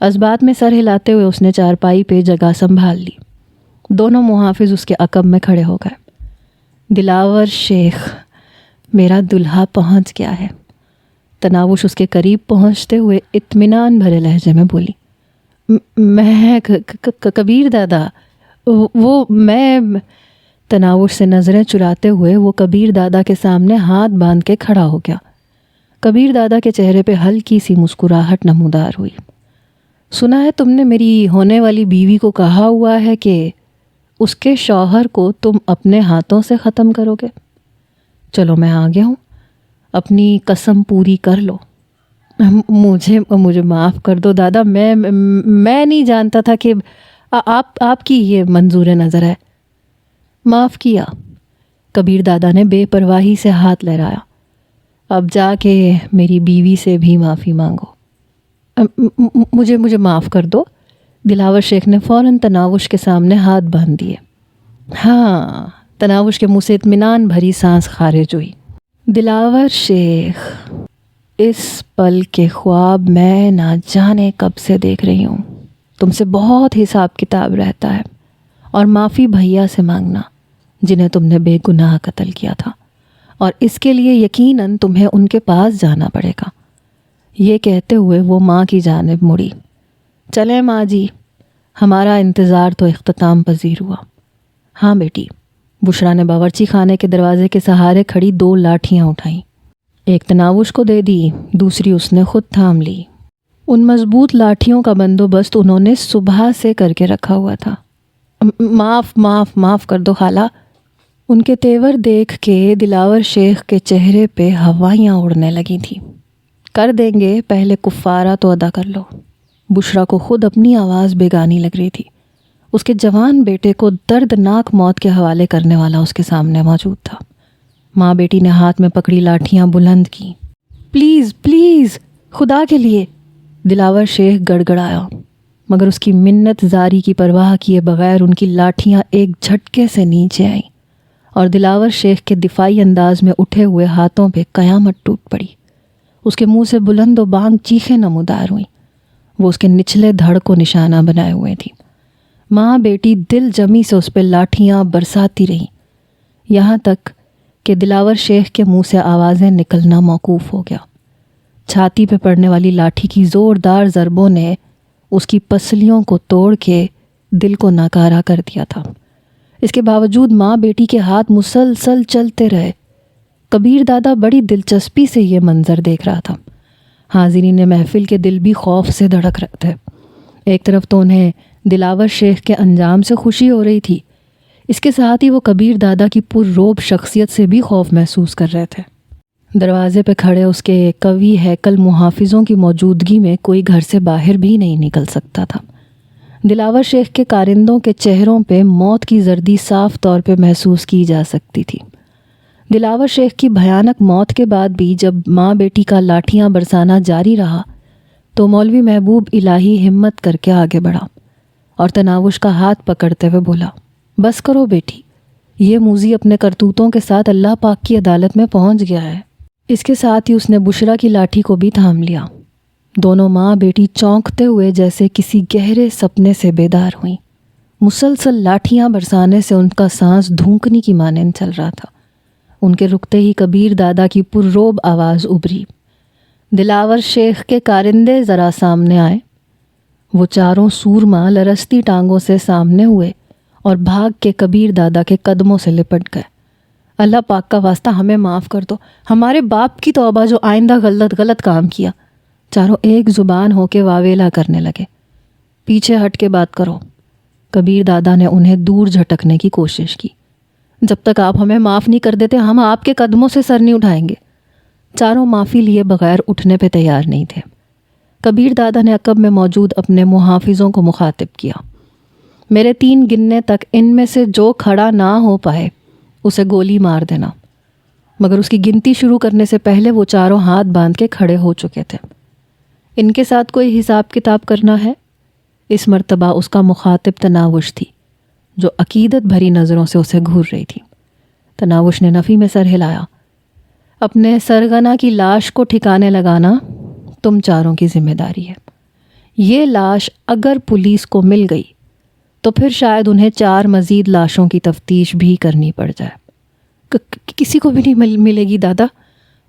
Speaker 1: اسبات میں سر ہلاتے ہوئے اس نے چارپائی پہ جگہ سنبھال لی۔ دونوں محافظ اس کے عقب میں کھڑے ہو گئے۔ دلاور شیخ، میرا دلہا پہنچ گیا ہے۔ تناوش اس کے قریب پہنچتے ہوئے اطمینان بھرے لہجے میں بولی، میں کبیر دادا، وہ میں تناوش سے نظریں چراتے ہوئے وہ کبیر دادا کے سامنے ہاتھ باندھ کے کھڑا ہو گیا۔ کبیر دادا کے چہرے پہ ہلکی سی مسکراہٹ نمودار ہوئی۔ سنا ہے تم نے میری ہونے والی بیوی کو کہا ہوا ہے کہ اس کے شوہر کو تم اپنے ہاتھوں سے ختم کرو گے۔ چلو میں آ گیا ہوں، اپنی قسم پوری کر لو۔ مجھے معاف کر دو دادا، میں نہیں جانتا تھا کہ آپ کی یہ منظور نظر ہے۔ معاف کیا، کبیر دادا نے بے پرواہی سے ہاتھ لہرایا۔ اب جا کے میری بیوی سے بھی معافی مانگو۔ مجھے معاف کر دو، دلاور شیخ نے فوراً تناوش کے سامنے ہاتھ باندھ دیے۔ ہاں، تناوش کے منہ سے اطمینان بھری سانس خارج ہوئی۔ دلاور شیخ، اس پل کے خواب میں نہ جانے کب سے دیکھ رہی ہوں۔ تم سے بہت حساب کتاب رہتا ہے، اور معافی بھیا سے مانگنا جنہیں تم نے بے گناہ قتل کیا تھا، اور اس کے لیے یقیناً تمہیں ان کے پاس جانا پڑے گا۔ یہ کہتے ہوئے وہ ماں کی جانب مڑی۔ چلیں ماں جی، ہمارا انتظار تو اختتام پذیر ہوا۔ ہاں بیٹی، بشرا نے باورچی خانے کے دروازے کے سہارے کھڑی 2 لاٹھیاں اٹھائیں۔ ایک تناوش کو دے دی، دوسری اس نے خود تھام لی۔ ان مضبوط لاٹھیوں کا بندوبست انہوں نے صبح سے کر کے رکھا ہوا تھا۔ معاف کر دو خالہ۔ ان کے تیور دیکھ کے دلاور شیخ کے چہرے پہ ہوائیاں اڑنے لگی تھیں۔ کر دیں گے، پہلے کفارہ تو ادا کر لو۔ بشرا کو خود اپنی آواز بیگانی لگ رہی تھی۔ اس کے جوان بیٹے کو دردناک موت کے حوالے کرنے والا اس کے سامنے موجود تھا۔ ماں بیٹی نے ہاتھ میں پکڑی لاٹھیاں بلند کی۔ پلیز خدا کے لیے، دلاور شیخ گڑگڑایا، مگر اس کی منت زاری کی پرواہ کیے بغیر ان کی لاٹھیاں ایک جھٹکے سے نیچے آئیں، اور دلاور شیخ کے دفاعی انداز میں اٹھے ہوئے ہاتھوں پہ قیامت ٹوٹ پڑی۔ اس کے منہ سے بلند و بانگ چیخیں نمودار ہوئیں۔ وہ اس کے نچلے دھڑ کو نشانہ بنائے ہوئے تھی۔ ماں بیٹی دل جمی سے اس پہ لاٹھیاں برساتی رہیں، یہاں تک کہ دلاور شیخ کے منہ سے آوازیں نکلنا موقوف ہو گیا۔ چھاتی پہ پڑنے والی لاٹھی کی زوردار ضربوں نے اس کی پسلیوں کو توڑ کے دل کو ناکارہ کر دیا تھا۔ اس کے باوجود ماں بیٹی کے ہاتھ مسلسل چلتے رہے۔ کبیر دادا بڑی دلچسپی سے یہ منظر دیکھ رہا تھا۔ حاضرین محفل کے دل بھی خوف سے دھڑک رہے تھے۔ ایک طرف تو انہیں دلاور شیخ کے انجام سے خوشی ہو رہی تھی، اس کے ساتھ ہی وہ کبیر دادا کی پرروب شخصیت سے بھی خوف محسوس کر رہے تھے۔ دروازے پہ کھڑے اس کے قوی ہیکل محافظوں کی موجودگی میں کوئی گھر سے باہر بھی نہیں نکل سکتا تھا۔ دلاور شیخ کے کارندوں کے چہروں پہ موت کی زردی صاف طور پہ محسوس کی جا سکتی تھی۔ دلاور شیخ کی بھیانک موت کے بعد بھی جب ماں بیٹی کا لاٹھیاں برسانا جاری رہا تو مولوی محبوب الہی ہمت کر کے آگے بڑھا اور تناوش کا ہاتھ پکڑتے ہوئے بولا، بس کرو بیٹی، یہ موذی اپنے کرتوتوں کے ساتھ اللہ پاک کی عدالت میں پہنچ گیا ہے۔ اس کے ساتھ ہی اس نے بشرا کی لاٹھی کو بھی تھام لیا۔ دونوں ماں بیٹی چونکتے ہوئے جیسے کسی گہرے سپنے سے بیدار ہوئیں۔ مسلسل لاٹھیاں برسانے سے ان کا سانس دھونکنی کی مانند چل رہا تھا۔ ان کے رکتے ہی کبیر دادا کی پرروب آواز ابھری، دلاور شیخ کے کارندے ذرا سامنے آئے۔ وہ چاروں سورما لرزتی ٹانگوں سے سامنے ہوئے اور بھاگ کے کبیر دادا کے قدموں سے لپٹ گئے۔ اللہ پاک کا واسطہ ہمیں معاف کر دو، ہمارے باپ کی توبہ جو آئندہ غلط کام کیا۔ چاروں ایک زبان ہو کے واویلا کرنے لگے۔ پیچھے ہٹ کے بات کرو۔ کبیر دادا نے انہیں دور جھٹکنے کی کوشش کی۔ جب تک آپ ہمیں معاف نہیں کر دیتے ہم آپ کے قدموں سے سر نہیں اٹھائیں گے۔ چاروں معافی لیے بغیر اٹھنے پہ تیار نہیں تھے۔ کبیر دادا نے عقب میں موجود اپنے محافظوں کو مخاطب کیا، میرے 3 گننے تک ان میں سے جو کھڑا نہ ہو پائے اسے گولی مار دینا۔ مگر اس کی گنتی شروع کرنے سے پہلے وہ چاروں ہاتھ باندھ کے کھڑے ہو چکے تھے۔ ان کے ساتھ کوئی حساب کتاب کرنا ہے؟ اس مرتبہ اس کا مخاطب تناوش تھی، جو عقیدت بھری نظروں سے اسے گھور رہی تھی۔ تناوش نے نفی میں سر ہلایا، اپنے سرغنا کی لاش کو ٹھکانے لگانا تم چاروں کی ذمہ داری ہے۔ یہ لاش اگر پولیس کو مل گئی تو پھر شاید انہیں 4 مزید لاشوں کی تفتیش بھی کرنی پڑ جائے۔ کسی کو بھی نہیں ملے گی دادا،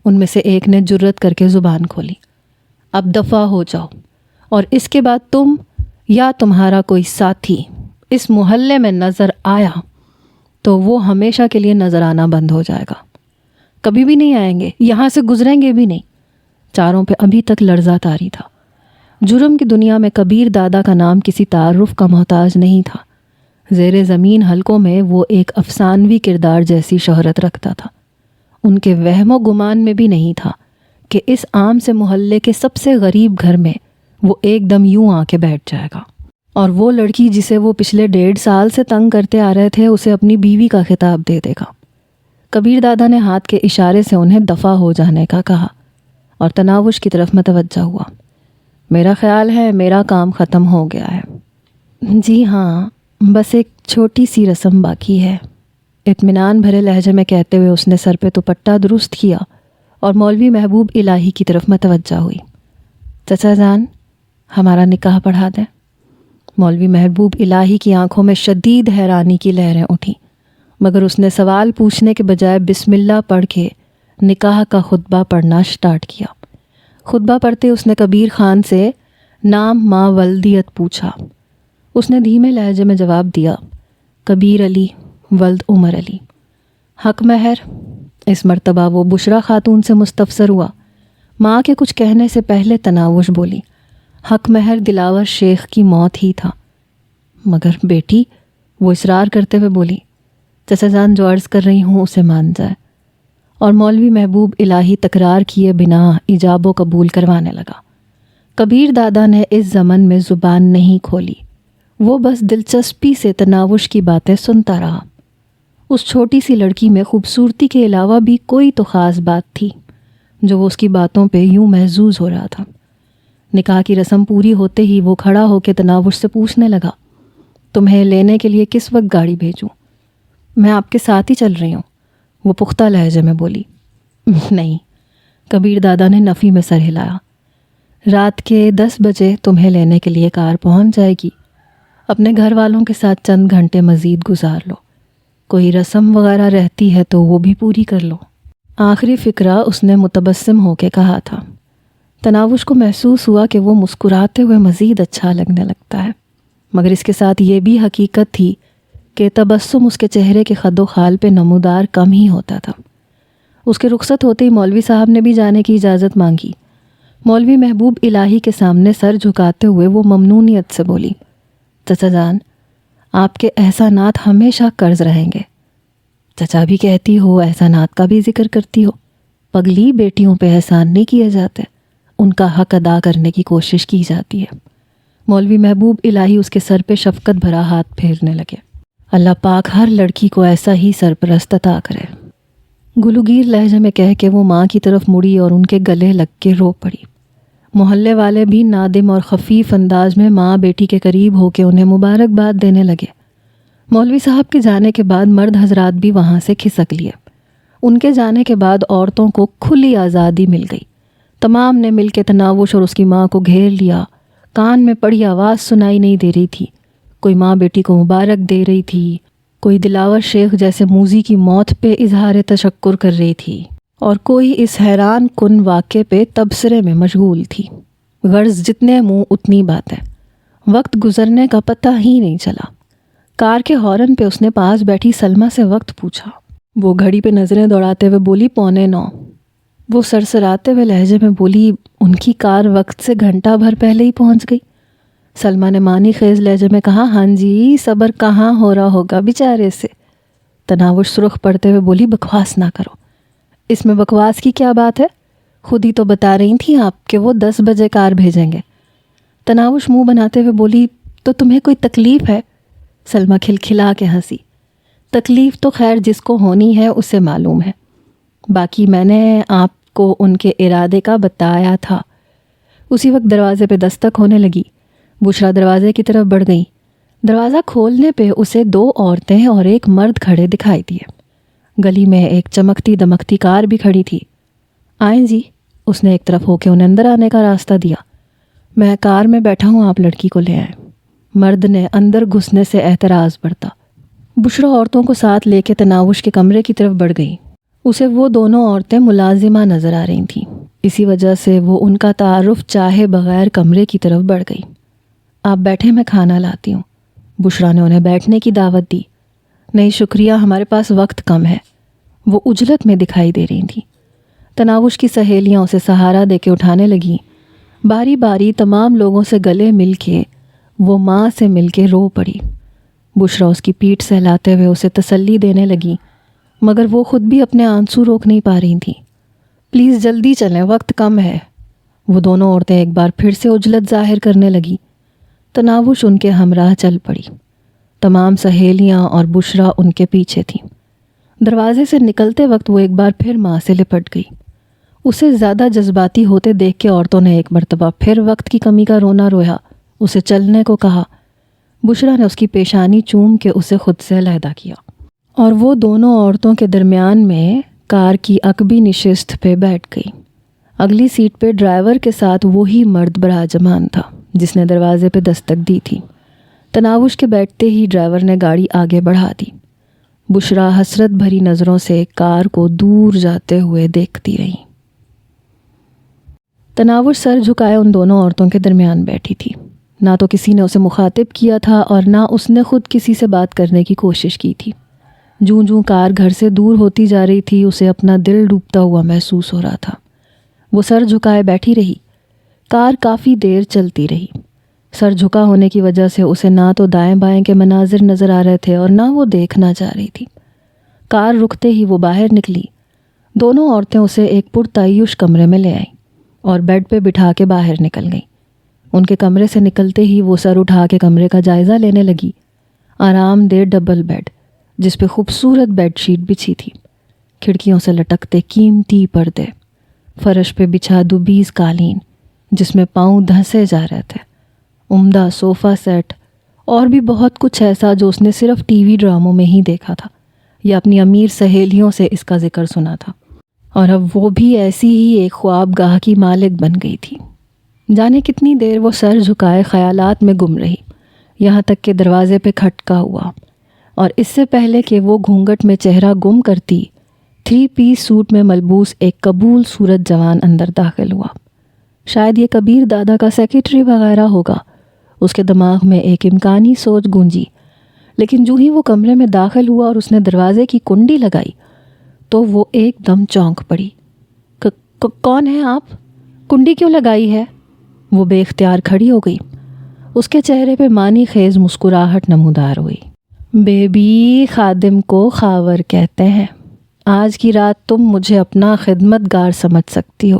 Speaker 1: ان میں سے ایک نے جرت کر کے زبان کھولی۔ اب دفع ہو جاؤ، اور اس کے بعد تم یا تمہارا کوئی ساتھی اس محلے میں نظر آیا تو وہ ہمیشہ کے لیے نظر آنا بند ہو جائے گا۔ کبھی بھی نہیں آئیں گے، یہاں سے گزریں گے بھی نہیں۔ چاروں پہ ابھی تک لرزہ طاری تھا۔ جرم کی دنیا میں کبیر دادا کا نام کسی تعارف کا محتاج نہیں تھا۔ زیر زمین حلقوں میں وہ ایک افسانوی کردار جیسی شہرت رکھتا تھا۔ ان کے وہم و گمان میں بھی نہیں تھا کہ اس عام سے محلے کے سب سے غریب گھر میں وہ ایک دم یوں آ کے بیٹھ جائے گا، اور وہ لڑکی جسے وہ پچھلے 1.5 سال سے تنگ کرتے آ رہے تھے اسے اپنی بیوی کا خطاب دے دے گا۔ کبیر دادا نے ہاتھ کے اشارے سے انہیں دفع ہو جانے کا کہا اور تناوش کی طرف متوجہ ہوا۔ میرا خیال ہے میرا کام ختم ہو گیا ہے۔ جی ہاں، بس ایک چھوٹی سی رسم باقی ہے، اطمینان بھرے لہجے میں کہتے ہوئے اس نے سر پہ دوپٹہ درست کیا اور مولوی محبوب الہی کی طرف متوجہ ہوئی۔ چچا جان، ہمارا نکاح پڑھا دیں۔ مولوی محبوب الہی کی آنکھوں میں شدید حیرانی کی لہریں اٹھیں، مگر اس نے سوال پوچھنے کے بجائے بسم اللہ پڑھ کے نکاح کا خطبہ پڑھنا سٹارٹ کیا۔ خطبہ پڑھتے اس نے کبیر خان سے نام ما ولدیت پوچھا۔ اس نے دھیمے لہجے میں جواب دیا، کبیر علی ولد عمر علی۔ حق مہر؟ اس مرتبہ وہ بشرا خاتون سے مستفسر ہوا۔ ماں کے کچھ کہنے سے پہلے تناوش بولی، حق مہر دلاور شیخ کی موت ہی تھا۔ مگر بیٹی، وہ اصرار کرتے ہوئے بولی، چچا جان جو عرض کر رہی ہوں اسے مان جائے۔ اور مولوی محبوب الہی تکرار کیے بنا ایجاب و قبول کروانے لگا۔ کبیر دادا نے اس زمن میں زبان نہیں کھولی، وہ بس دلچسپی سے تناوش کی باتیں سنتا رہا۔ اس چھوٹی سی لڑکی میں خوبصورتی کے علاوہ بھی کوئی تو خاص بات تھی جو وہ اس کی باتوں پہ یوں محظوظ ہو رہا تھا۔ نکاح کی رسم پوری ہوتے ہی وہ کھڑا ہو کے تناوش سے پوچھنے لگا، تمہیں لینے کے لیے کس وقت گاڑی بھیجوں؟ میں آپ کے ساتھ ہی چل رہی ہوں، وہ پختہ لہجے میں بولی۔ نہیں، کبیر دادا نے نفی میں سر ہلایا۔ رات کے 10 بجے تمہیں لینے کے لیے کار پہنچ جائے گی۔ اپنے گھر والوں کے ساتھ چند گھنٹے مزید گزار لو، کوئی رسم وغیرہ رہتی ہے تو وہ بھی پوری کر لو۔ آخری فقرہ اس نے متبسم ہو کے کہا تھا۔ تناوش کو محسوس ہوا کہ وہ مسکراتے ہوئے مزید اچھا لگنے لگتا ہے، مگر اس کے ساتھ یہ بھی حقیقت تھی کہ تبسم اس کے چہرے کے خد و خال پہ نمودار کم ہی ہوتا تھا۔ اس کے رخصت ہوتے ہی مولوی صاحب نے بھی جانے کی اجازت مانگی۔ مولوی محبوب الہی کے سامنے سر جھکاتے ہوئے وہ ممنونیت سے بولی، چچا جان، آپ کے احسانات ہمیشہ قرض رہیں گے۔ چچا بھی کہتی ہو، احسانات کا بھی ذکر کرتی ہو۔ پگلی بیٹیوں پہ احسان نہیں کیے جاتے، ان کا حق ادا کرنے کی کوشش کی جاتی ہے۔ مولوی محبوب الہی اس کے سر پہ شفقت بھرا ہاتھ پھیرنے لگے۔ اللہ پاک ہر لڑکی کو ایسا ہی سرپرست عطا کرے، گلوگیر لہجے میں کہہ کے وہ ماں کی طرف مڑی اور ان کے گلے لگ کے رو پڑی۔ محلے والے بھی نادم اور خفیف انداز میں ماں بیٹی کے قریب ہو کے انہیں مبارکباد دینے لگے۔ مولوی صاحب کے جانے کے بعد مرد حضرات بھی وہاں سے کھسک لیے۔ ان کے جانے کے بعد عورتوں کو کھلی آزادی مل گئی۔ تمام نے مل کے تناوش اور اس کی ماں کو گھیر لیا۔ کان میں پڑی آواز سنائی نہیں دے رہی تھی۔ کوئی ماں بیٹی کو مبارک دے رہی تھی، کوئی دلاور شیخ جیسے موذی کی موت پہ اظہار تشکر کر رہی تھی، اور کوئی اس حیران کن واقعے پہ تبصرے میں مشغول تھی۔ غرض جتنے منہ اتنی باتیں۔ وقت گزرنے کا پتہ ہی نہیں چلا۔ کار کے ہارن پہ اس نے پاس بیٹھی سلمہ سے وقت پوچھا۔ وہ گھڑی پہ نظریں دوڑاتے ہوئے بولی 8:45۔ وہ سرسراتے ہوئے لہجے میں بولی، ان کی کار وقت سے گھنٹہ بھر پہلے ہی پہنچ گئی۔ سلمہ نے معنی خیز لہجے میں کہا، ہاں جی، صبر کہاں ہو رہا ہوگا بیچارے سے۔ تناوش سرخ پڑتے ہوئے بولی، بکواس نہ کرو، اس میں بکواس کی کیا بات ہے؟ خود ہی تو بتا رہی تھیں آپ کہ وہ 10 بجے کار بھیجیں گے۔ تناوش منہ بناتے ہوئے بولی، تو تمہیں کوئی تکلیف ہے؟ سلمہ کھلکھلا کے ہنسی۔ تکلیف تو خیر جس کو ہونی ہے اسے معلوم ہے، باقی میں نے آپ کو ان کے ارادے کا بتایا تھا۔ اسی وقت دروازے پہ دستک ہونے لگی۔ بشرا دروازے کی طرف بڑھ گئی۔ دروازہ کھولنے پہ اسے 2 عورتیں اور ایک مرد کھڑے دکھائی دیے۔ گلی میں ایک چمکتی دمکتی کار بھی کھڑی تھی۔ آئیں جی، اس نے ایک طرف ہو کے انہیں اندر آنے کا راستہ دیا۔ میں کار میں بیٹھا ہوں، آپ لڑکی کو لے آئیں۔ مرد نے اندر گھسنے سے اعتراض برتا۔ بشریٰ عورتوں کو ساتھ لے کے تناوش کے کمرے کی طرف بڑھ گئی۔ اسے وہ دونوں عورتیں ملازمہ نظر آ رہی تھیں، اسی وجہ سے وہ ان کا تعارف چاہے بغیر کمرے کی طرف بڑھ گئی۔ آپ بیٹھے، میں کھانا لاتی ہوں۔ بشریٰ نے انہیں بیٹھنے کی دعوت دی۔ نہیں شکریہ، ہمارے پاس وقت کم ہے۔ وہ عجلت میں دکھائی دے رہی تھیں۔ تناوش کی سہیلیاں اسے سہارا دے کے اٹھانے لگیں۔ باری باری تمام لوگوں سے گلے مل کے وہ ماں سے مل کے رو پڑی۔ بشریٰ اس کی پیٹھ سہلاتے ہوئے اسے تسلی دینے لگی، مگر وہ خود بھی اپنے آنسو روک نہیں پا رہی تھیں۔ پلیز جلدی چلیں، وقت کم ہے۔ وہ دونوں عورتیں ایک بار پھر سے عجلت ظاہر کرنے لگیں۔ تناوش ان کے ہمراہ چل پڑی۔ تمام سہیلیاں اور بشریٰ ان کے پیچھے تھیں۔ دروازے سے نکلتے وقت وہ ایک بار پھر ماں سے لپٹ گئی۔ اسے زیادہ جذباتی ہوتے دیکھ کے عورتوں نے ایک مرتبہ پھر وقت کی کمی کا رونا رویا، اسے چلنے کو کہا۔ بشریٰ نے اس کی پیشانی چوم کے اسے خود سے علیحدہ کیا اور وہ دونوں عورتوں کے درمیان میں کار کی عقبی نشست پہ بیٹھ گئی۔ اگلی سیٹ پہ ڈرائیور کے ساتھ وہی مرد براجمان تھا جس نے دروازے پہ دستک دی تھی۔ تناوش کے بیٹھتے ہی ڈرائیور نے گاڑی آگے بڑھا دی۔ بشریٰ حسرت بھری نظروں سے کار کو دور جاتے ہوئے دیکھتی رہی۔ تناوش سر جھکائے ان دونوں عورتوں کے درمیان بیٹھی تھی۔ نہ تو کسی نے اسے مخاطب کیا تھا اور نہ اس نے خود کسی سے بات کرنے کی کوشش کی تھی۔ جوں جوں کار گھر سے دور ہوتی جا رہی تھی اسے اپنا دل ڈوبتا ہوا محسوس ہو رہا تھا۔ وہ سر جھکائے بیٹھی رہی۔ کار کافی دیر چلتی رہی۔ سر جھکا ہونے کی وجہ سے اسے نہ تو دائیں بائیں کے مناظر نظر آ رہے تھے اور نہ وہ دیکھنا چاہ رہی تھی۔ کار رکتے ہی وہ باہر نکلی۔ دونوں عورتیں اسے ایک پرتعیش کمرے میں لے آئیں اور بیڈ پہ بٹھا کے باہر نکل گئیں۔ ان کے کمرے سے نکلتے ہی وہ سر اٹھا کے کمرے کا جائزہ لینے لگی۔ آرام دہ ڈبل بیڈ جس پہ خوبصورت بیڈ شیٹ بچھی تھی، کھڑکیوں سے لٹکتے قیمتی پردے، فرش پہ بچھا دوبیز قالین جس میں پاؤں دھنسے جا رہے تھے، عمدہ صوفہ سیٹ اور بھی بہت کچھ ایسا جو اس نے صرف ٹی وی ڈراموں میں ہی دیکھا تھا یا اپنی امیر سہیلیوں سے اس کا ذکر سنا تھا، اور اب وہ بھی ایسی ہی ایک خواب گاہ کی مالک بن گئی تھی۔ جانے کتنی دیر وہ سر جھکائے خیالات میں گم رہی، یہاں تک کہ دروازے پہ کھٹکا ہوا، اور اس سے پہلے کہ وہ گھونگھٹ میں چہرہ گم کرتی 3 پیس سوٹ میں ملبوس ایک قبول صورت جوان اندر داخل ہوا۔ شاید یہ کبیر دادا کا سیکریٹری وغیرہ ہوگا۔ اس کے دماغ میں ایک امکانی سوچ گونجی، لیکن جو ہی وہ کمرے میں داخل ہوا اور اس نے دروازے کی کنڈی لگائی تو وہ ایک دم چونک پڑی۔ کون ہیں آپ؟ کنڈی کیوں لگائی ہے؟ وہ بے اختیار کھڑی ہو گئی۔ اس کے چہرے پہ معنی خیز مسکراہٹ نمودار ہوئی۔ بیبی، خادم کو خاور کہتے ہیں۔ آج کی رات تم مجھے اپنا خدمت گار سمجھ سکتی ہو،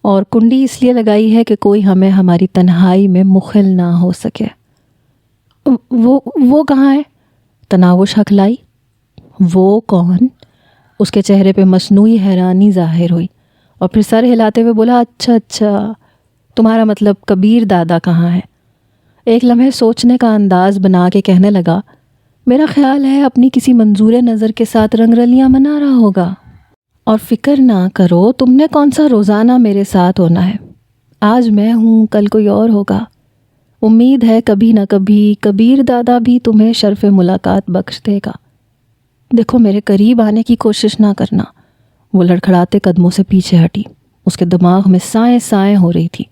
Speaker 1: اور کنڈی اس لیے لگائی ہے کہ کوئی ہمیں ہماری تنہائی میں مخل نہ ہو سکے۔ وہ کہاں ہے؟ تناوش ہکلائی۔ وہ کون؟ اس کے چہرے پہ مصنوعی حیرانی ظاہر ہوئی اور پھر سر ہلاتے ہوئے بولا، اچھا، تمہارا مطلب کبیر دادا کہاں ہے؟ ایک لمحے سوچنے کا انداز بنا کے کہنے لگا، میرا خیال ہے اپنی کسی منظور نظر کے ساتھ رنگ رلیاں منا رہا ہوگا، اور فکر نہ کرو، تم نے کون سا روزانہ میرے ساتھ ہونا ہے۔ آج میں ہوں، کل کوئی اور ہوگا۔ امید ہے کبھی نہ کبھی کبیر دادا بھی تمہیں شرف ملاقات بخش دے گا۔ دیکھو، میرے قریب آنے کی کوشش نہ کرنا۔ وہ لڑکھڑاتے قدموں سے پیچھے ہٹی۔ اس کے دماغ میں سائیں سائیں ہو رہی تھی۔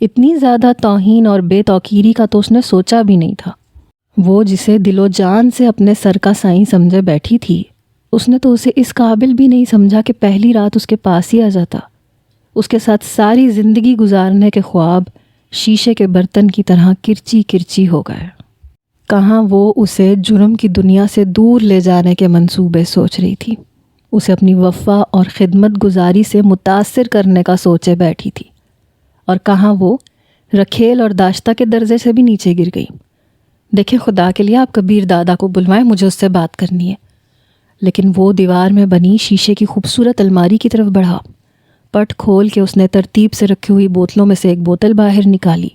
Speaker 1: اتنی زیادہ توہین اور بے توقیری کا تو اس نے سوچا بھی نہیں تھا۔ وہ جسے دل و جان سے اپنے سر کا سائیں سمجھے بیٹھی تھی، اس نے تو اسے اس قابل بھی نہیں سمجھا کہ پہلی رات اس کے پاس ہی آ جاتا۔ اس کے ساتھ ساری زندگی گزارنے کے خواب شیشے کے برتن کی طرح کرچی کرچی ہو گئے۔ کہاں وہ اسے جرم کی دنیا سے دور لے جانے کے منصوبے سوچ رہی تھی، اسے اپنی وفا اور خدمت گزاری سے متاثر کرنے کا سوچے بیٹھی تھی، اور کہاں وہ رکھیل اور داشتہ کے درجے سے بھی نیچے گر گئی۔ دیکھیں، خدا کے لیے آپ کبیر دادا کو بلوائیں، مجھے اس سے بات کرنی ہے۔ لیکن وہ دیوار میں بنی شیشے کی خوبصورت الماری کی طرف بڑھا۔ پٹ کھول کے اس نے ترتیب سے رکھی ہوئی بوتلوں میں سے ایک بوتل باہر نکالی۔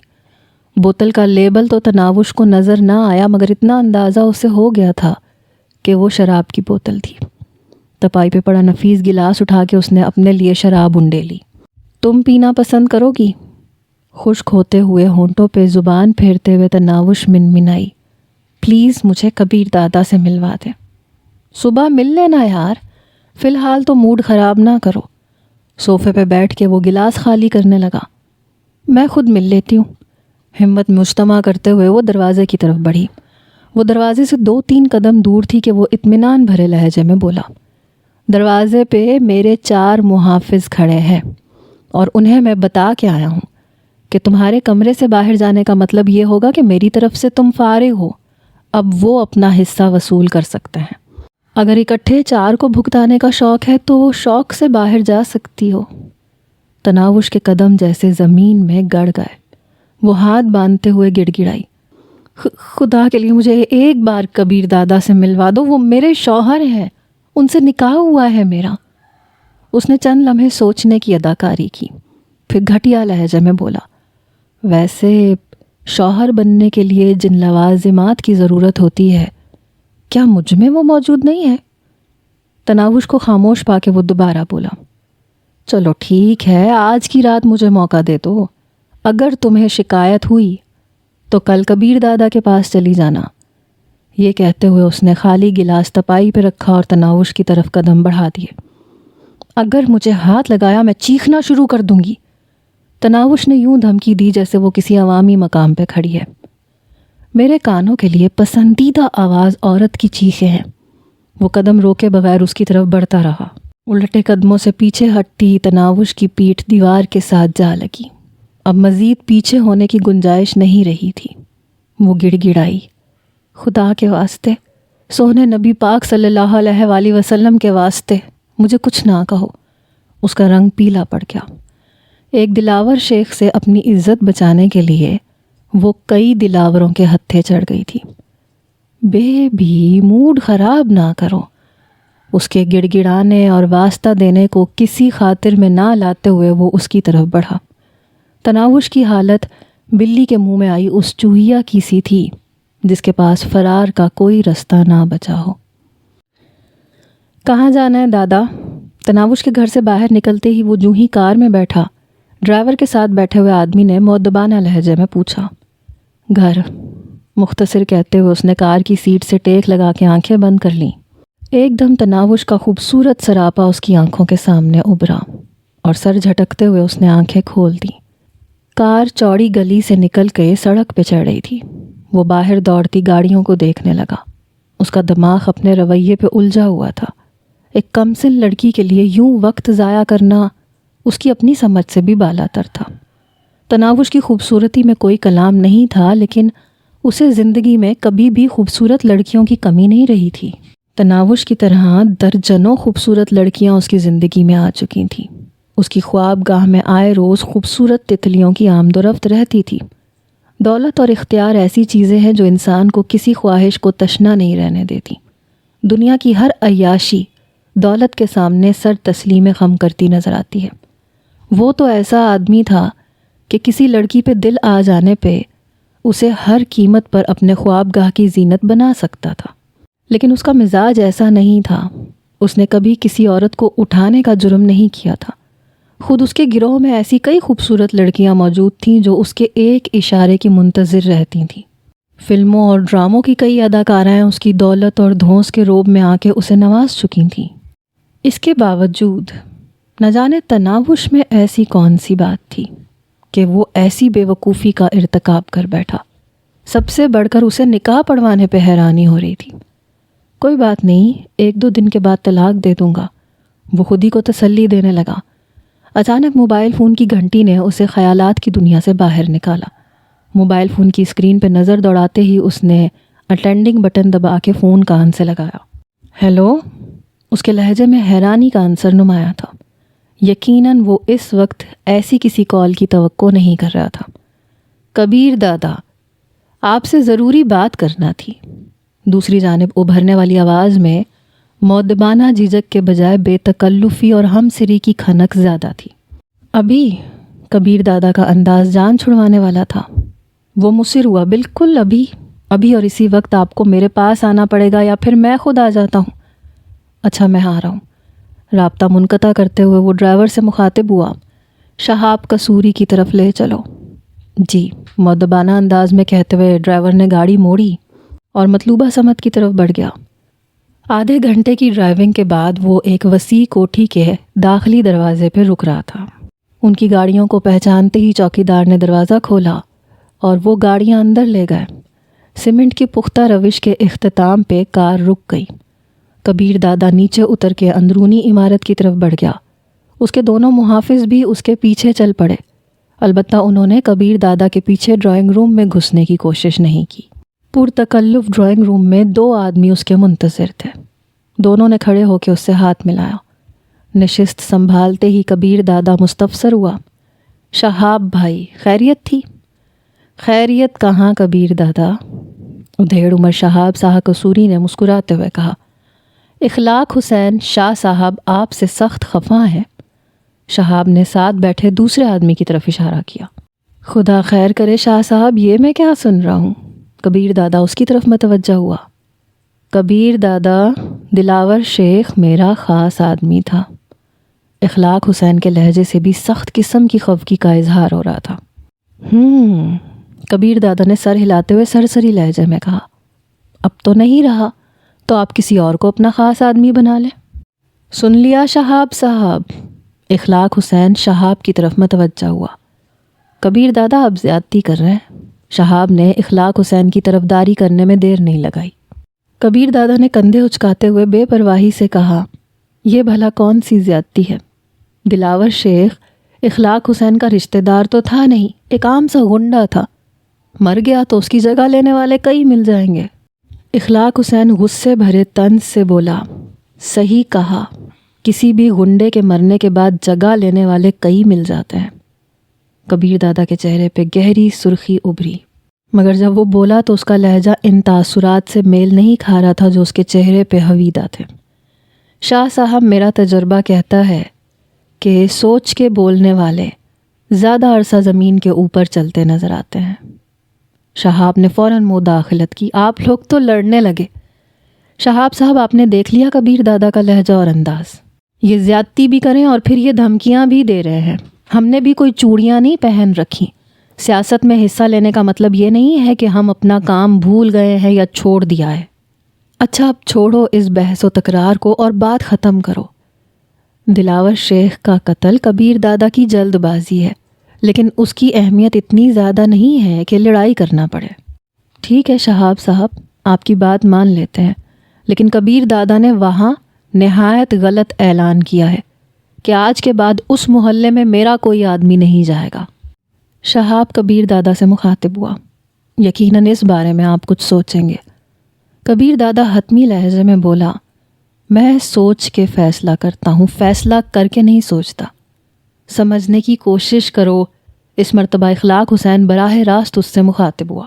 Speaker 1: بوتل کا لیبل تو تناوش کو نظر نہ آیا، مگر اتنا اندازہ اسے ہو گیا تھا کہ وہ شراب کی بوتل تھی۔ تپائی پہ پڑا نفیس گلاس اٹھا کے اس نے اپنے لیے شراب انڈے لی۔ تم پینا پسند کرو گی؟ خشک ہوتے ہوئے ہونٹوں پہ زبان پھیرتے ہوئے تناوش منمنائی، پلیز مجھے کبیر دادا سے ملوا دے۔ صبح مل لینا یار، فی الحال تو موڈ خراب نہ کرو۔ صوفے پہ بیٹھ کے وہ گلاس خالی کرنے لگا۔ میں خود مل لیتی ہوں۔ ہمت مجتمع کرتے ہوئے وہ دروازے کی طرف بڑھی۔ وہ دروازے سے 2-3 قدم دور تھی کہ وہ اطمینان بھرے لہجے میں بولا، دروازے پہ میرے 4 محافظ کھڑے ہیں اور انہیں میں بتا کے آیا ہوں کہ تمہارے کمرے سے باہر جانے کا مطلب یہ ہوگا کہ میری طرف سے تم فارغ ہو۔ اب وہ اپنا حصہ وصول کر سکتے ہیں۔ اگر اکٹھے 4 کو بھگتانے کا شوق ہے تو شوق سے باہر جا سکتی ہو۔ تناوش کے قدم جیسے زمین میں گڑ گئے۔ وہ ہاتھ باندھتے ہوئے گڑ گڑائی، خدا کے لیے مجھے ایک بار کبیر دادا سے ملوا دو، وہ میرے شوہر ہیں، ان سے نکاح ہوا ہے میرا۔ اس نے چند لمحے سوچنے کی اداکاری کی، پھر گھٹیا لہجے میں بولا، ویسے شوہر بننے کے لیے جن لوازمات کی ضرورت ہوتی ہے، کیا مجھ میں وہ موجود نہیں ہے؟ تناوش کو خاموش پا کے وہ دوبارہ بولا، چلو ٹھیک ہے، آج کی رات مجھے موقع دے دو۔ اگر تمہیں شکایت ہوئی تو کل کبیر دادا کے پاس چلی جانا۔ یہ کہتے ہوئے اس نے خالی گلاس تپائی پہ رکھا اور تناوش کی طرف قدم بڑھا دیے۔ اگر مجھے ہاتھ لگایا میں چیخنا شروع کر دوں گی۔ تناوش نے یوں دھمکی دی جیسے وہ کسی عوامی مقام پہ کھڑی ہے۔ میرے کانوں کے لیے پسندیدہ آواز عورت کی چیخیں ہیں۔ وہ قدم روکے بغیر اس کی طرف بڑھتا رہا۔ الٹے قدموں سے پیچھے ہٹتی تناوش کی پیٹھ دیوار کے ساتھ جا لگی۔ اب مزید پیچھے ہونے کی گنجائش نہیں رہی تھی۔ وہ گڑ گڑائی، خدا کے واسطے، سونے نبی پاک صلی اللہ علیہ وآلہ وسلم کے واسطے مجھے کچھ نہ کہو۔ اس کا رنگ پیلا پڑ گیا۔ ایک دلاور شیخ سے اپنی عزت بچانے کے لیے وہ کئی دلاوروں کے ہتھے چڑھ گئی تھی۔ بے بھی موڈ خراب نہ کرو۔ اس کے گڑ گڑانے اور واسطہ دینے کو کسی خاطر میں نہ لاتے ہوئے وہ اس کی طرف بڑھا۔ تناوش کی حالت بلی کے منہ میں آئی اس چوہیا کی سی تھی جس کے پاس فرار کا کوئی رستہ نہ بچا ہو۔ کہاں جانا ہے دادا؟ تناوش کے گھر سے باہر نکلتے ہی وہ جوں ہی کار میں بیٹھا، ڈرائیور کے ساتھ بیٹھے ہوئے آدمی نے مؤدبانہ لہجے میں پوچھا۔ گھر، مختصر کہتے ہوئے اس نے کار کی سیٹ سے ٹیک لگا کے آنکھیں بند کر لیں۔ ایک دم تناوش کا خوبصورت سراپا اس کی آنکھوں کے سامنے ابھرا اور سر جھٹکتے ہوئے اس نے آنکھیں کھول دیں۔ کار چوڑی گلی سے نکل کے سڑک پہ چڑھ رہی تھی۔ وہ باہر دوڑتی گاڑیوں کو دیکھنے لگا۔ اس کا دماغ اپنے رویے پہ الجھا ہوا تھا۔ ایک کمسن لڑکی کے لیے یوں وقت ضائع کرنا اس کی اپنی سمجھ سے بھی بالا تر تھا۔ تناوش کی خوبصورتی میں کوئی کلام نہیں تھا، لیکن اسے زندگی میں کبھی بھی خوبصورت لڑکیوں کی کمی نہیں رہی تھی۔ تناوش کی طرح درجنوں خوبصورت لڑکیاں اس کی زندگی میں آ چکی تھیں۔ اس کی خواب گاہ میں آئے روز خوبصورت تتلیوں کی آمد و رفت رہتی تھی۔ دولت اور اختیار ایسی چیزیں ہیں جو انسان کو کسی خواہش کو تشنا نہیں رہنے دیتی۔ دنیا کی ہر عیاشی دولت کے سامنے سر تسلیم خم کرتی نظر آتی ہے۔ وہ تو ایسا آدمی تھا کہ کسی لڑکی پہ دل آ جانے پہ اسے ہر قیمت پر اپنے خواب گاہ کی زینت بنا سکتا تھا، لیکن اس کا مزاج ایسا نہیں تھا۔ اس نے کبھی کسی عورت کو اٹھانے کا جرم نہیں کیا تھا۔ خود اس کے گروہ میں ایسی کئی خوبصورت لڑکیاں موجود تھیں جو اس کے ایک اشارے کی منتظر رہتی تھیں۔ فلموں اور ڈراموں کی کئی اداکارائیں اس کی دولت اور دھونس کے روب میں آ کے اسے نواز چکی تھیں۔ اس کے باوجود نہ جانے تناوش میں ایسی کون سی بات تھی کہ وہ ایسی بے وقوفی کا ارتکاب کر بیٹھا۔ سب سے بڑھ کر اسے نکاح پڑھوانے پہ حیرانی ہو رہی تھی۔ کوئی بات نہیں، 1-2 دن کے بعد طلاق دے دوں گا، وہ خود ہی کو تسلی دینے لگا۔ اچانک موبائل فون کی گھنٹی نے اسے خیالات کی دنیا سے باہر نکالا۔ موبائل فون کی اسکرین پہ نظر دوڑاتے ہی اس نے اٹینڈنگ بٹن دبا کے فون کان سے لگایا۔ ہیلو؟ اس کے لہجے میں حیرانی کا عنصر نمایاں تھا۔ یقیناً وہ اس وقت ایسی کسی کال کی توقع نہیں کر رہا تھا۔ کبیر دادا، آپ سے ضروری بات کرنا تھی۔ دوسری جانب ابھرنے والی آواز میں مؤدبانہ جھجک کے بجائے بے تکلفی اور ہم سری کی کھنک زیادہ تھی۔ ابھی؟ کبیر دادا کا انداز جان چھڑوانے والا تھا۔ وہ مصر ہوا، بالکل ابھی اور اسی وقت آپ کو میرے پاس آنا پڑے گا یا پھر میں خود آ جاتا ہوں۔ اچھا، میں آ رہا ہوں۔ رابطہ منقطع کرتے ہوئے وہ ڈرائیور سے مخاطب ہوا، شہاب قصوری کی طرف لے چلو۔ جی، مؤدبانہ انداز میں کہتے ہوئے ڈرائیور نے گاڑی موڑی اور مطلوبہ سمت کی طرف بڑھ گیا۔ آدھے گھنٹے کی ڈرائیونگ کے بعد وہ ایک وسیع کوٹھی کے داخلی دروازے پہ رک رہا تھا۔ ان کی گاڑیوں کو پہچانتے ہی چوکیدار نے دروازہ کھولا اور وہ گاڑیاں اندر لے گئے۔ سیمنٹ کی پختہ روش کے اختتام پہ کار رک گئی۔ کبیر دادا نیچے اتر کے اندرونی عمارت کی طرف بڑھ گیا۔ اس کے دونوں محافظ بھی اس کے پیچھے چل پڑے، البتہ انہوں نے کبیر دادا کے پیچھے ڈرائنگ روم میں گھسنے کی کوشش نہیں کی۔ پرتکلف ڈرائنگ روم میں 2 آدمی اس کے منتظر تھے۔ دونوں نے کھڑے ہو کے اس سے ہاتھ ملایا۔ نشست سنبھالتے ہی کبیر دادا مستفسر ہوا، شہاب بھائی، خیریت تھی؟ خیریت کہاں کبیر دادا، ادھیڑ عمر شہاب شاہ قصوری نے مسکراتے ہوئے کہا۔ اخلاق حسین شاہ صاحب آپ سے سخت خفا ہیں۔ شہاب نے ساتھ بیٹھے دوسرے آدمی کی طرف اشارہ کیا۔ خدا خیر کرے شاہ صاحب، یہ میں کیا سن رہا ہوں؟ کبیر دادا اس کی طرف متوجہ ہوا۔ کبیر دادا، دلاور شیخ میرا خاص آدمی تھا۔ اخلاق حسین کے لہجے سے بھی سخت قسم کی خفگی کا اظہار ہو رہا تھا۔ کبیر دادا نے سر ہلاتے ہوئے سرسری لہجے میں کہا، اب تو نہیں رہا تو آپ کسی اور کو اپنا خاص آدمی بنا لیں۔ سن لیا شہاب صاحب؟ اخلاق حسین شہاب کی طرف متوجہ ہوا۔ کبیر دادا اب زیادتی کر رہے ہیں۔ شہاب نے اخلاق حسین کی طرفداری کرنے میں دیر نہیں لگائی۔ کبیر دادا نے کندھے اچکاتے ہوئے بے پرواہی سے کہا، یہ بھلا کون سی زیادتی ہے؟ دلاور شیخ اخلاق حسین کا رشتہ دار تو تھا نہیں، ایک عام سا غنڈہ تھا۔ مر گیا تو اس کی جگہ لینے والے کئی مل جائیں گے۔ اخلاق حسین غصے بھرے طنز سے بولا، صحیح کہا، کسی بھی غنڈے کے مرنے کے بعد جگہ لینے والے کئی مل جاتے ہیں۔ کبیر دادا کے چہرے پہ گہری سرخی ابھری، مگر جب وہ بولا تو اس کا لہجہ ان تاثرات سے میل نہیں کھا رہا تھا جو اس کے چہرے پہ حویدہ تھے۔ شاہ صاحب، میرا تجربہ کہتا ہے کہ سوچ کے بولنے والے زیادہ عرصہ زمین کے اوپر چلتے نظر آتے ہیں۔ شہاب نے فوراً مداخلت کی، آپ لوگ تو لڑنے لگے۔ شہاب صاحب، آپ نے دیکھ لیا کبیر دادا کا لہجہ اور انداز، یہ زیادتی بھی کریں اور پھر یہ دھمکیاں بھی دے رہے ہیں۔ ہم نے بھی کوئی چوڑیاں نہیں پہن رکھی۔ سیاست میں حصہ لینے کا مطلب یہ نہیں ہے کہ ہم اپنا کام بھول گئے ہیں یا چھوڑ دیا ہے۔ اچھا اب چھوڑو اس بحث و تکرار کو اور بات ختم کرو۔ دلاور شیخ کا قتل کبیر دادا کی جلد بازی ہے، لیکن اس کی اہمیت اتنی زیادہ نہیں ہے کہ لڑائی کرنا پڑے۔ ٹھیک ہے شہاب صاحب، آپ کی بات مان لیتے ہیں، لیکن کبیر دادا نے وہاں نہایت غلط اعلان کیا ہے کہ آج کے بعد اس محلے میں میرا کوئی آدمی نہیں جائے گا۔ شہاب کبیر دادا سے مخاطب ہوا، یقیناً اس بارے میں آپ کچھ سوچیں گے۔ کبیر دادا حتمی لہجے میں بولا، میں سوچ کے فیصلہ کرتا ہوں، فیصلہ کر کے نہیں سوچتا۔ سمجھنے کی کوشش کرو۔ اس مرتبہ اخلاق حسین براہ راست اس سے مخاطب ہوا۔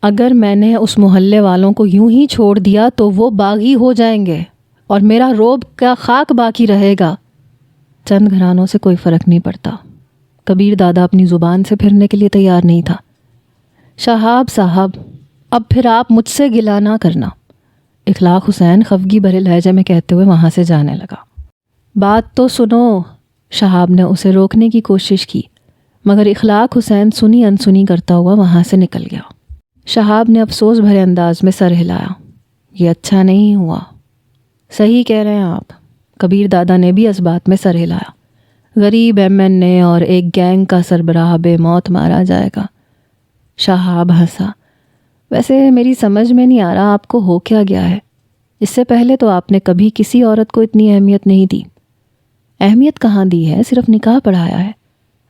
Speaker 1: اگر میں نے اس محلے والوں کو یوں ہی چھوڑ دیا تو وہ باغی ہو جائیں گے اور میرا روب کا خاک باقی رہے گا۔ چند گھرانوں سے کوئی فرق نہیں پڑتا۔ کبیر دادا اپنی زبان سے پھرنے کے لیے تیار نہیں تھا۔ شہاب صاحب، اب پھر آپ مجھ سے گلہ نہ کرنا، اخلاق حسین خفگی بھرے لہجے میں کہتے ہوئے وہاں سے جانے لگا۔ بات تو سنو، شہاب نے اسے روکنے کی کوشش کی، مگر اخلاق حسین سنی انسنی کرتا ہوا وہاں سے نکل گیا۔ شہاب نے افسوس بھرے انداز میں سر ہلایا، یہ اچھا نہیں ہوا۔ صحیح کہہ رہے ہیں آپ، کبیر دادا نے بھی اس بات میں سر ہلایا۔ غریب MNA اور ایک گینگ کا سربراہ بے موت مارا جائے گا۔ شہاب ہنسا، ویسے میری سمجھ میں نہیں آ رہا آپ کو ہو کیا گیا ہے؟ اس سے پہلے تو آپ نے کبھی کسی عورت کو اتنی اہمیت نہیں دی۔ اہمیت کہاں دی ہے، صرف نکاح پڑھایا ہے۔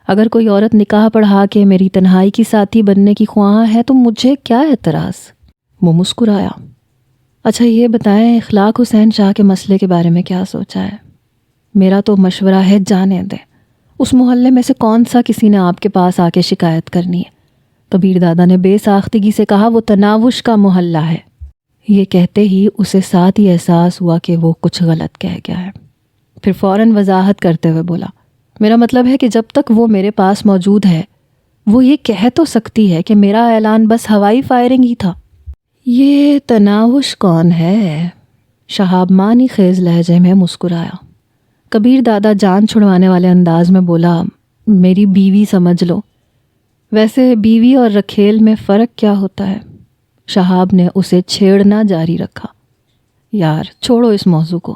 Speaker 1: اگر کوئی عورت نکاح پڑھا کے میری تنہائی کی ساتھی بننے کی خواہاں ہے تو مجھے کیا اعتراض؟ وہ مسکرایا۔ اچھا یہ بتائیں، اخلاق حسین شاہ کے مسئلے کے بارے میں کیا سوچا ہے؟ میرا تو مشورہ ہے جانے دیں۔ اس محلے میں سے کون سا کسی نے آپ کے پاس آ کے شکایت کرنی ہے؟ کبیر دادا نے بے ساختگی سے کہا، وہ تناوش کا محلہ ہے۔ یہ کہتے ہی اسے ساتھ ہی احساس ہوا کہ وہ کچھ غلط کہہ گیا ہے۔ پھر فوراً وضاحت کرتے ہوئے بولا، میرا مطلب ہے کہ جب تک وہ میرے پاس موجود ہے وہ یہ کہہ تو سکتی ہے کہ میرا اعلان بس ہوائی فائرنگ ہی تھا۔ یہ تناوش کون ہے؟ شہاب معنی خیز لہجے میں مسکرایا۔ کبیر دادا جان چھڑوانے والے انداز میں بولا، میری بیوی سمجھ لو۔ ویسے بیوی اور رکھیل میں فرق کیا ہوتا ہے؟ شہاب نے اسے چھیڑنا جاری رکھا۔ یار چھوڑو اس موضوع کو،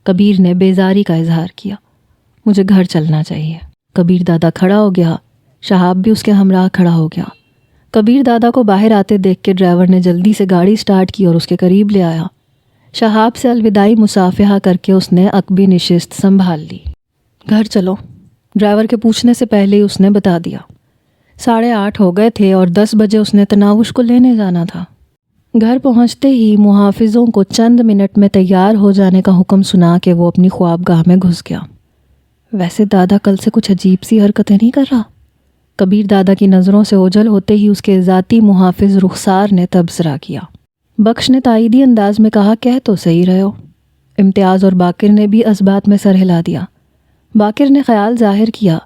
Speaker 1: کبیر نے بیزاری کا اظہار کیا۔ مجھے گھر چلنا چاہیے۔ کبیر دادا کھڑا ہو گیا، شہاب بھی اس کے ہمراہ کھڑا ہو گیا۔ کبیر دادا کو باہر آتے دیکھ کے ڈرائیور نے جلدی سے گاڑی سٹارٹ کی اور اس کے قریب لے آیا۔ شہاب سے الوداعی مصافحہ کر کے اس نے عقبی نشست سنبھال لی۔ گھر چلو، ڈرائیور کے پوچھنے سے پہلے ہی اس نے بتا دیا۔ 8:30 ہو گئے تھے اور 10 بجے اس نے تناوش کو لینے جانا تھا۔ گھر پہنچتے ہی محافظوں کو چند منٹ میں تیار ہو جانے کا حکم سنا کے وہ اپنی خوابگاہ میں گھس گیا۔ ویسے دادا کل سے کچھ عجیب سی حرکتیں نہیں کر رہا؟ کبیر دادا کی نظروں سے اوجھل ہوتے ہی اس کے ذاتی محافظ رخسار نے تبصرہ کیا۔ بخش نے تائیدی انداز میں کہا، کہہ تو صحیح رہے ہو۔ امتیاز اور باقر نے بھی اس بات میں سر ہلا دیا۔ باقر نے خیال ظاہر کیا،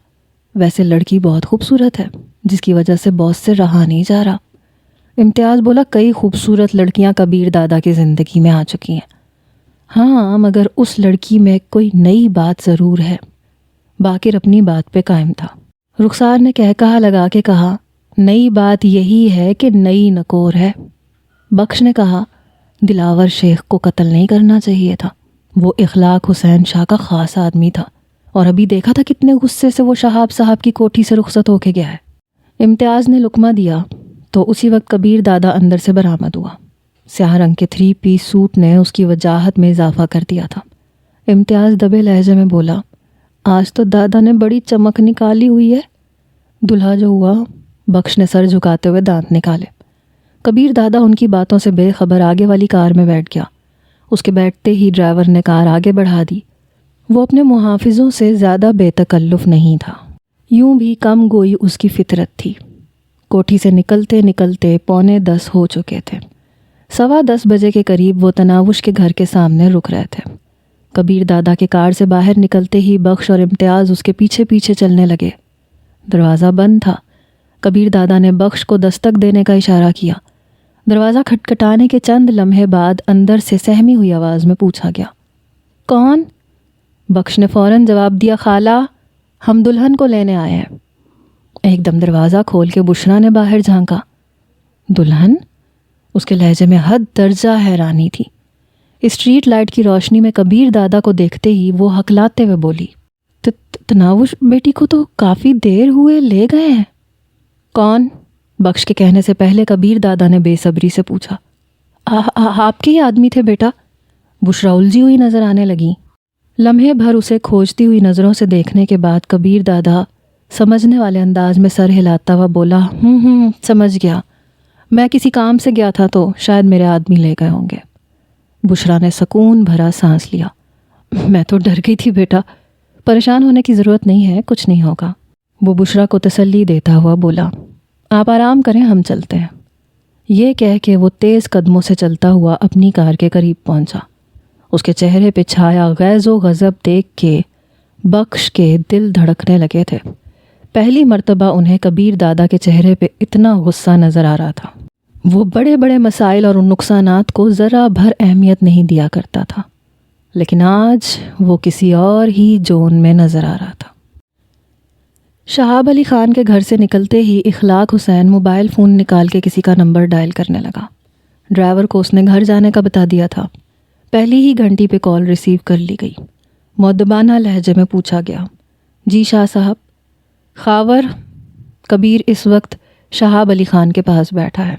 Speaker 1: ویسے لڑکی بہت خوبصورت ہے جس کی وجہ سے باس سے رہا نہیں جا رہا۔ امتیاز بولا، کئی خوبصورت لڑکیاں کبیر دادا کی زندگی میں آ چکی ہیں، ہاں مگر اس لڑکی میں کوئی نئی بات ضرور ہے۔ باقر اپنی بات پہ قائم تھا۔ رخسار نے کہا لگا کے کہا، نئی بات یہی ہے کہ نئی نکور ہے۔ بخش نے کہا، دلاور شیخ کو قتل نہیں کرنا چاہیے تھا، وہ اخلاق حسین شاہ کا خاص آدمی تھا، اور ابھی دیکھا تھا کتنے غصے سے وہ شہاب صاحب کی کوٹھی سے رخصت ہو کے گیا ہے۔ امتیاز نے لقمہ دیا تو اسی وقت کبیر دادا اندر سے برآمد ہوا۔ سیاہ رنگ کے 3 پیس سوٹ نے اس کی وجاہت میں اضافہ کر دیا تھا۔ امتیاز دبے لہجے میں بولا، آج تو دادا نے بڑی چمک نکالی ہوئی ہے۔ دلہا جو ہوا، بخش نے سر جھکاتے ہوئے دانت نکالے۔ کبیر دادا ان کی باتوں سے بے خبر آگے والی کار میں بیٹھ گیا۔ اس کے بیٹھتے ہی ڈرائیور نے کار آگے بڑھا دی۔ وہ اپنے محافظوں سے زیادہ بے تکلف نہیں تھا، یوں بھی کم گوئی اس کی فطرت تھی۔ کوٹھی سے نکلتے نکلتے 9:45 ہو چکے تھے۔ 10:15 بجے کے قریب وہ تناوش کے گھر کے سامنے رک رہے تھے۔ کبیر دادا کے کار سے باہر نکلتے ہی بخش اور امتیاز اس کے پیچھے پیچھے چلنے لگے۔ دروازہ بند تھا۔ کبیر دادا نے بخش کو دستک دینے کا اشارہ کیا۔ دروازہ کھٹکھٹانے کے چند لمحے بعد اندر سے سہمی ہوئی آواز میں پوچھا گیا، کون؟ بخش نے فوراً جواب دیا، خالہ، ہم دلہن کو لینے آئے ہیں۔ ایک دم دروازہ کھول کے بشرا نے باہر جھانکا۔ دلہن؟ اس کے لہجے میں حد درجہ حیرانی تھی۔ اسٹریٹ لائٹ کی روشنی میں کبیر دادا کو دیکھتے ہی وہ ہکلاتے ہوئے بولی، تناوش بیٹی کو تو کافی دیر ہوئے لے گئے ہیں۔ کون؟ بخش کے کہنے سے پہلے کبیر دادا نے بے صبری سے پوچھا۔ آپ کے ہی آدمی تھے بیٹا۔ بشرا الجھی ہوئی نظر آنے لگی۔ لمحے بھر اسے کھوجتی ہوئی نظروں سے دیکھنے کے بعد کبیر دادا سمجھنے والے انداز میں سر ہلاتا ہوا بولا، سمجھ گیا، میں کسی کام سے گیا تھا تو شاید میرے آدمی لے گئے ہوں گے۔ بشرا نے سکون بھرا سانس لیا۔ میں تو ڈر گئی تھی بیٹا، پریشان ہونے کی ضرورت نہیں ہے، کچھ نہیں ہوگا۔ وہ بشرا کو تسلی دیتا ہوا بولا، آپ آرام کریں، ہم چلتے ہیں۔ یہ کہہ کے وہ تیز قدموں سے چلتا ہوا اپنی کار کے قریب پہنچا۔ اس کے چہرے پہ چھایا غیظ و غضب دیکھ کے بخش کے دل دھڑکنے لگے تھے۔ پہلی مرتبہ انہیں کبیر دادا کے چہرے پہ اتنا غصہ نظر آ رہا تھا۔ وہ بڑے بڑے مسائل اور ان نقصانات کو ذرا بھر اہمیت نہیں دیا کرتا تھا، لیکن آج وہ کسی اور ہی جون میں نظر آ رہا تھا۔ شہاب علی خان کے گھر سے نکلتے ہی اخلاق حسین موبائل فون نکال کے کسی کا نمبر ڈائل کرنے لگا۔ ڈرائیور کو اس نے گھر جانے کا بتا دیا تھا۔ پہلی ہی گھنٹی پہ کال ریسیو کر لی گئی۔ مؤدبانہ لہجے میں پوچھا گیا، جی شاہ صاحب؟ خاور، کبیر اس وقت شہاب علی خان کے پاس بیٹھا ہے،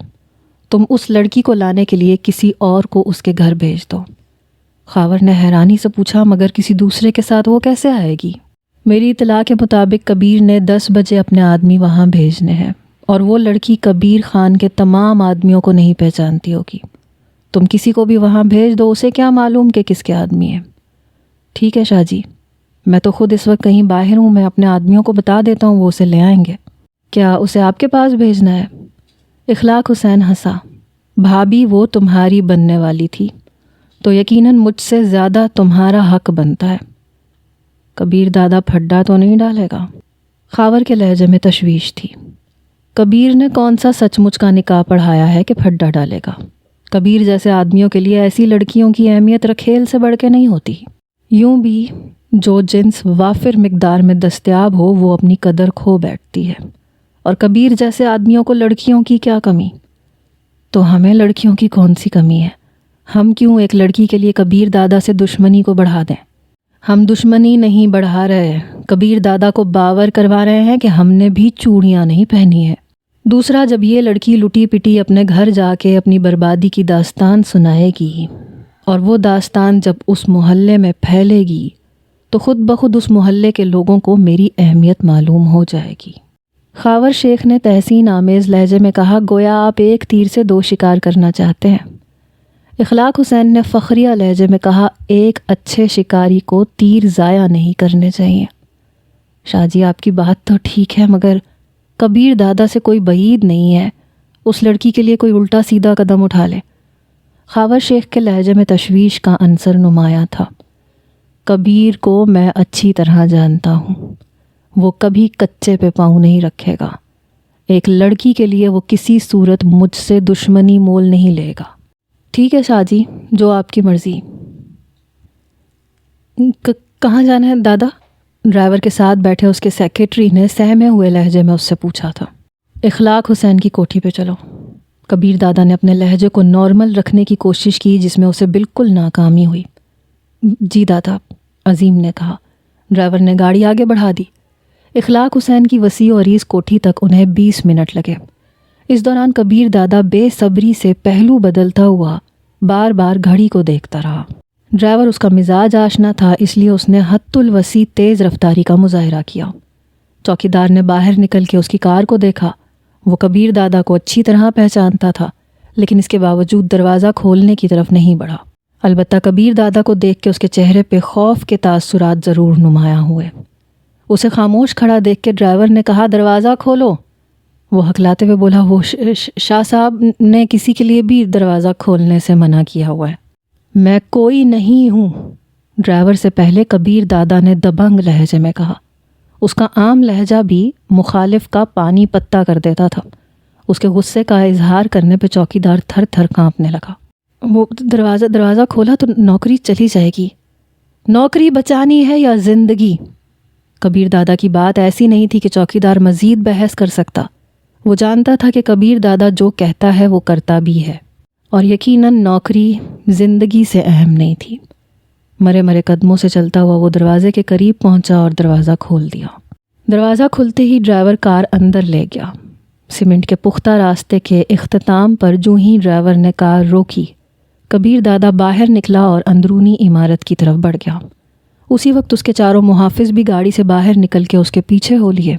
Speaker 1: تم اس لڑکی کو لانے کے لیے کسی اور کو اس کے گھر بھیج دو۔ خاور نے حیرانی سے پوچھا، مگر کسی دوسرے کے ساتھ وہ کیسے آئے گی؟ میری اطلاع کے مطابق کبیر نے 10 بجے اپنے آدمی وہاں بھیجنے ہیں، اور وہ لڑکی کبیر خان کے تمام آدمیوں کو نہیں پہچانتی ہوگی۔ تم کسی کو بھی وہاں بھیج دو، اسے کیا معلوم کہ کس کے آدمی ہیں۔ ٹھیک ہے شاہ جی، میں تو خود اس وقت کہیں باہر ہوں، میں اپنے آدمیوں کو بتا دیتا ہوں، وہ اسے لے آئیں گے۔ کیا اسے آپ کے پاس بھیجنا ہے؟ اخلاق حسین ہنسا، بھابھی وہ تمہاری بننے والی تھی تو یقیناً مجھ سے زیادہ تمہارا حق بنتا ہے۔ کبیر دادا پھڈا تو نہیں ڈالے گا؟ خاور کے لہجے میں تشویش تھی۔ کبیر نے کون سا سچ مچ کا نکاح پڑھایا ہے کہ پھڈا ڈالے گا؟ کبیر جیسے آدمیوں کے لیے ایسی لڑکیوں کی اہمیت رکھیل سے بڑھ کے نہیں ہوتی۔ یوں بھی جو جنس وافر مقدار میں دستیاب ہو وہ اپنی قدر کھو بیٹھتی ہے، اور کبیر جیسے آدمیوں کو لڑکیوں کی کیا کمی؟ تو ہمیں لڑکیوں کی کون سی کمی ہے؟ ہم کیوں ایک لڑکی کے لیے کبیر دادا سے دشمنی کو بڑھا دیں؟ ہم دشمنی نہیں بڑھا رہے، کبیر دادا کو باور کروا رہے ہیں کہ ہم نے بھی چوڑیاں نہیں پہنی ہیں۔ دوسرا، جب یہ لڑکی لٹی پٹی اپنے گھر جا کے اپنی بربادی کی داستان سنائے گی اور وہ داستان جب اس محلے میں پھیلے گی تو خود بخود اس محلے کے لوگوں کو میری اہمیت معلوم ہو جائے گی۔ خاور شیخ نے تحسین آمیز لہجے میں کہا، گویا آپ ایک تیر سے دو شکار کرنا چاہتے ہیں۔ اخلاق حسین نے فخریہ لہجے میں کہا، ایک اچھے شکاری کو تیر ضائع نہیں کرنے چاہیے۔ شاہ جی آپ کی بات تو ٹھیک ہے، مگر کبیر دادا سے کوئی بعید نہیں ہے، اس لڑکی کے لیے کوئی الٹا سیدھا قدم اٹھا لے۔ خاور شیخ کے لہجے میں تشویش کا عنصر نمایاں تھا۔ کبیر کو میں اچھی طرح جانتا ہوں، وہ کبھی کچے پہ پاؤں نہیں رکھے گا۔ ایک لڑکی کے لیے وہ کسی صورت مجھ سے دشمنی مول نہیں لے گا۔ ٹھیک ہے شاہ جی، جو آپ کی مرضی۔ کہاں جانا ہے دادا؟ ڈرائیور کے ساتھ بیٹھے اس کے سیکریٹری نے سہمے ہوئے لہجے میں اس سے پوچھا تھا۔ اخلاق حسین کی کوٹھی پہ چلو۔ کبیر دادا نے اپنے لہجے کو نارمل رکھنے کی کوشش کی، جس میں اسے بالکل ناکامی ہوئی۔ جی دادا، عظیم نے کہا۔ ڈرائیور نے گاڑی آگے بڑھا دی۔ اخلاق حسین کی وسیع و عریض کوٹھی تک انہیں 20 منٹ لگے۔ اس دوران کبیر دادا بے صبری سے پہلو بدلتا ہوا بار بار گھڑی کو دیکھتا رہا۔ ڈرائیور اس کا مزاج آشنا تھا، اس لیے اس نے حد الوسیع تیز رفتاری کا مظاہرہ کیا۔ چوکیدار نے باہر نکل کے اس کی کار کو دیکھا۔ وہ کبیر دادا کو اچھی طرح پہچانتا تھا، لیکن اس کے باوجود دروازہ کھولنے کی طرف نہیں بڑھا۔ البتہ کبیر دادا کو دیکھ کے اس کے چہرے پہ خوف کے تاثرات ضرور نمایاں ہوئے۔ اسے خاموش کھڑا دیکھ کے ڈرائیور نے کہا، دروازہ کھولو۔ وہ ہکلاتے ہوئے بولا، وہ شاہ صاحب نے کسی کے لیے بھی دروازہ کھولنے سے منع کیا ہوا ہے۔ میں کوئی نہیں ہوں، ڈرائیور سے پہلے کبیر دادا نے دبنگ لہجے میں کہا۔ اس کا عام لہجہ بھی مخالف کا پانی پتا کر دیتا تھا۔ اس کے غصے کا اظہار کرنے پہ چوکیدار تھر تھر کانپنے لگا۔ وہ دروازہ کھولا تو نوکری چلی جائے گی۔ نوکری بچانی ہے یا زندگی؟ کبیر دادا کی بات ایسی نہیں تھی کہ چوکیدار مزید بحث کر سکتا۔ وہ جانتا تھا کہ کبیر دادا جو کہتا ہے وہ کرتا بھی ہے، اور یقیناً نوکری زندگی سے اہم نہیں تھی۔ مرے مرے قدموں سے چلتا ہوا وہ دروازے کے قریب پہنچا اور دروازہ کھول دیا۔ دروازہ کھلتے ہی ڈرائیور کار اندر لے گیا۔ سیمنٹ کے پختہ راستے کے اختتام پر جو ہی ڈرائیور نے کار روکی، کبیر دادا باہر نکلا اور اندرونی عمارت کی طرف بڑھ گیا۔ اسی وقت اس کے چاروں محافظ بھی گاڑی سے باہر نکل کے اس کے پیچھے ہو لیے۔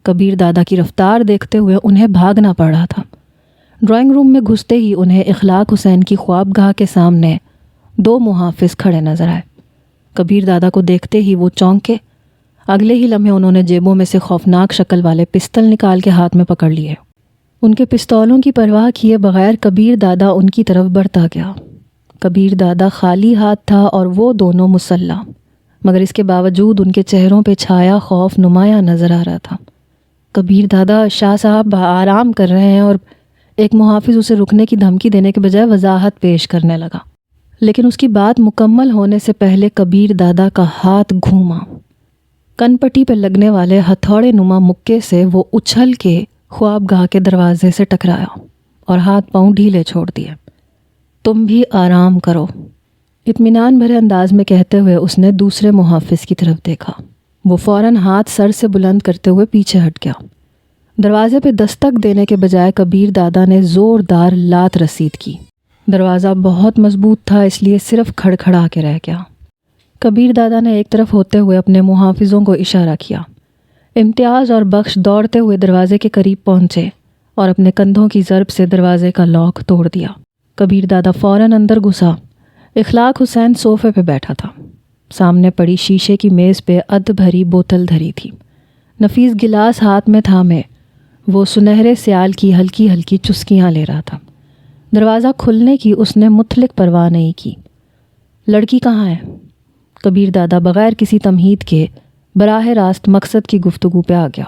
Speaker 1: کبیر دادا کی رفتار دیکھتے ہوئے انہیں بھاگنا پڑ رہا تھا۔ ڈرائنگ روم میں گھستے ہی انہیں اخلاق حسین کی خوابگاہ کے سامنے 2 محافظ کھڑے نظر آئے۔ کبیر دادا کو دیکھتے ہی وہ چونکے۔ اگلے ہی لمحے انہوں نے جیبوں میں سے خوفناک شکل والے پستل نکال کے ہاتھ میں پکڑ لیے۔ ان کے پستولوں کی پرواہ کیے بغیر کبیر دادا ان کی طرف بڑھتا گیا۔ کبیر دادا خالی ہاتھ تھا اور وہ دونوں مسلح، مگر اس کے باوجود ان کے چہروں پہ چھایا خوف نمایاں نظر آ رہا تھا۔ کبیر دادا، شاہ صاحب آرام کر رہے ہیں، اور ایک محافظ اسے رکنے کی دھمکی دینے کے بجائے وضاحت پیش کرنے لگا، لیکن اس کی بات مکمل ہونے سے پہلے کبیر دادا کا ہاتھ گھوما۔ کن پٹی پہ لگنے والے ہتھوڑے نما مکے سے وہ اچھل کے خوابگاہ کے دروازے سے ٹکرایا اور ہاتھ پاؤں ڈھیلے چھوڑ دیے۔ تم بھی آرام کرو، اطمینان بھرے انداز میں کہتے ہوئے اس نے دوسرے محافظ کی طرف دیکھا۔ وہ فوراً ہاتھ سر سے بلند کرتے ہوئے پیچھے ہٹ گیا۔ دروازے پہ دستک دینے کے بجائے کبیر دادا نے زوردار لات رسید کی۔ دروازہ بہت مضبوط تھا، اس لیے صرف کھڑکھڑا کے رہ گیا۔ کبیر دادا نے ایک طرف ہوتے ہوئے اپنے محافظوں کو اشارہ کیا۔ امتیاز اور بخش دوڑتے ہوئے دروازے کے قریب پہنچے اور اپنے کندھوں کی ضرب سے دروازے کا لاک توڑ دیا۔ کبیر دادا فوراً اندر گھسا۔ اخلاق حسین صوفے پہ بیٹھا تھا۔ سامنے پڑی شیشے کی میز پہ ادھ بھری بوتل دھری تھی۔ نفیس گلاس ہاتھ میں تھامے وہ سنہرے سیال کی ہلکی ہلکی چسکیاں لے رہا تھا۔ دروازہ کھلنے کی اس نے مطلق پرواہ نہیں کی۔ لڑکی کہاں ہے؟ کبیر دادا بغیر کسی تمہید کے براہ راست مقصد کی گفتگو پہ آ گیا۔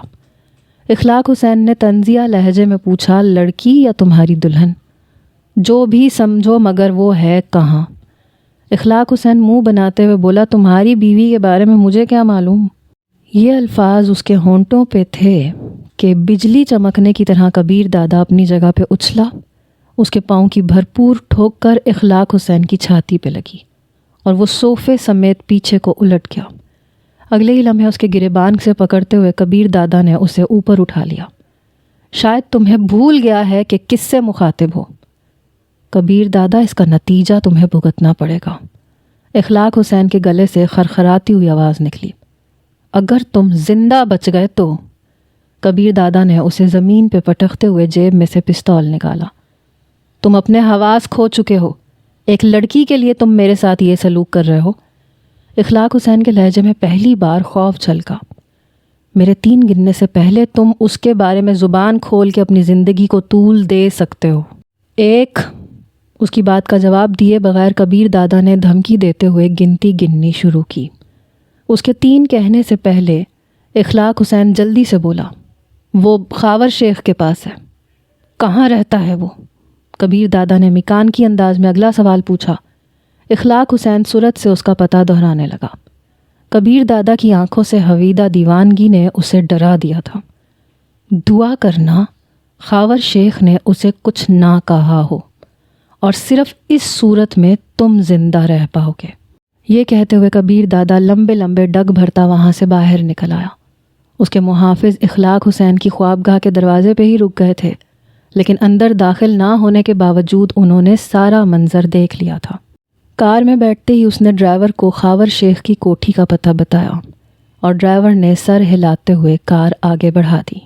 Speaker 1: اخلاق حسین نے طنزیہ لہجے میں پوچھا، لڑکی یا تمہاری دلہن؟ جو بھی سمجھو، مگر وہ ہے کہاں؟ اخلاق حسین منہ بناتے ہوئے بولا، تمہاری بیوی کے بارے میں مجھے کیا معلوم؟ یہ الفاظ اس کے ہونٹوں پہ تھے کہ بجلی چمکنے کی طرح کبیر دادا اپنی جگہ پہ اچھلا، اس کے پاؤں کی بھرپور ٹھوک کر اخلاق حسین کی چھاتی پہ لگی اور وہ صوفے سمیت پیچھے کو الٹ گیا۔ اگلے ہی لمحے اس کے گریبان سے پکڑتے ہوئے کبیر دادا نے اسے اوپر اٹھا لیا۔ شاید تمہیں بھول گیا ہے کہ کس سے مخاطب ہو۔ کبیر دادا، اس کا نتیجہ تمہیں بھگتنا پڑے گا۔ اخلاق حسین کے گلے سے خرخراتی ہوئی آواز نکلی۔ اگر تم زندہ بچ گئے تو۔ کبیر دادا نے اسے زمین پہ پٹکتے ہوئے جیب میں سے پستول نکالا۔ تم اپنے حواس کھو چکے ہو، ایک لڑکی کے لیے تم میرے ساتھ یہ سلوک کر رہے ہو۔ اخلاق حسین کے لہجے میں پہلی بار خوف جھلکا۔ میرے 3 گننے سے پہلے تم اس کے بارے میں زبان کھول کے اپنی زندگی کو طول دے سکتے ہو۔ 1۔ اس کی بات کا جواب دیے بغیر کبیر دادا نے دھمکی دیتے ہوئے گنتی گننی شروع کی۔ اس کے 3 کہنے سے پہلے اخلاق حسین جلدی سے بولا، وہ خاور شیخ کے پاس ہے۔ کہاں رہتا ہے وہ؟ کبیر دادا نے مکانکی انداز میں اگلا سوال پوچھا۔ اخلاق حسین سرعت سے اس کا پتہ دہرانے لگا۔ کبیر دادا کی آنکھوں سے حویدہ دیوانگی نے اسے ڈرا دیا تھا۔ دعا کرنا خاور شیخ نے اسے کچھ نہ کہا ہو، اور صرف اس صورت میں تم زندہ رہ پاؤ گے۔ یہ کہتے ہوئے کبیر دادا لمبے لمبے ڈگ بھرتا وہاں سے باہر نکل آیا۔ اس کے محافظ اخلاق حسین کی خوابگاہ کے دروازے پہ ہی رک گئے تھے، لیکن اندر داخل نہ ہونے کے باوجود انہوں نے سارا منظر دیکھ لیا تھا۔ کار میں بیٹھتے ہی اس نے ڈرائیور کو خاور شیخ کی کوٹھی کا پتہ بتایا، اور ڈرائیور نے سر ہلاتے ہوئے کار آگے بڑھا دی۔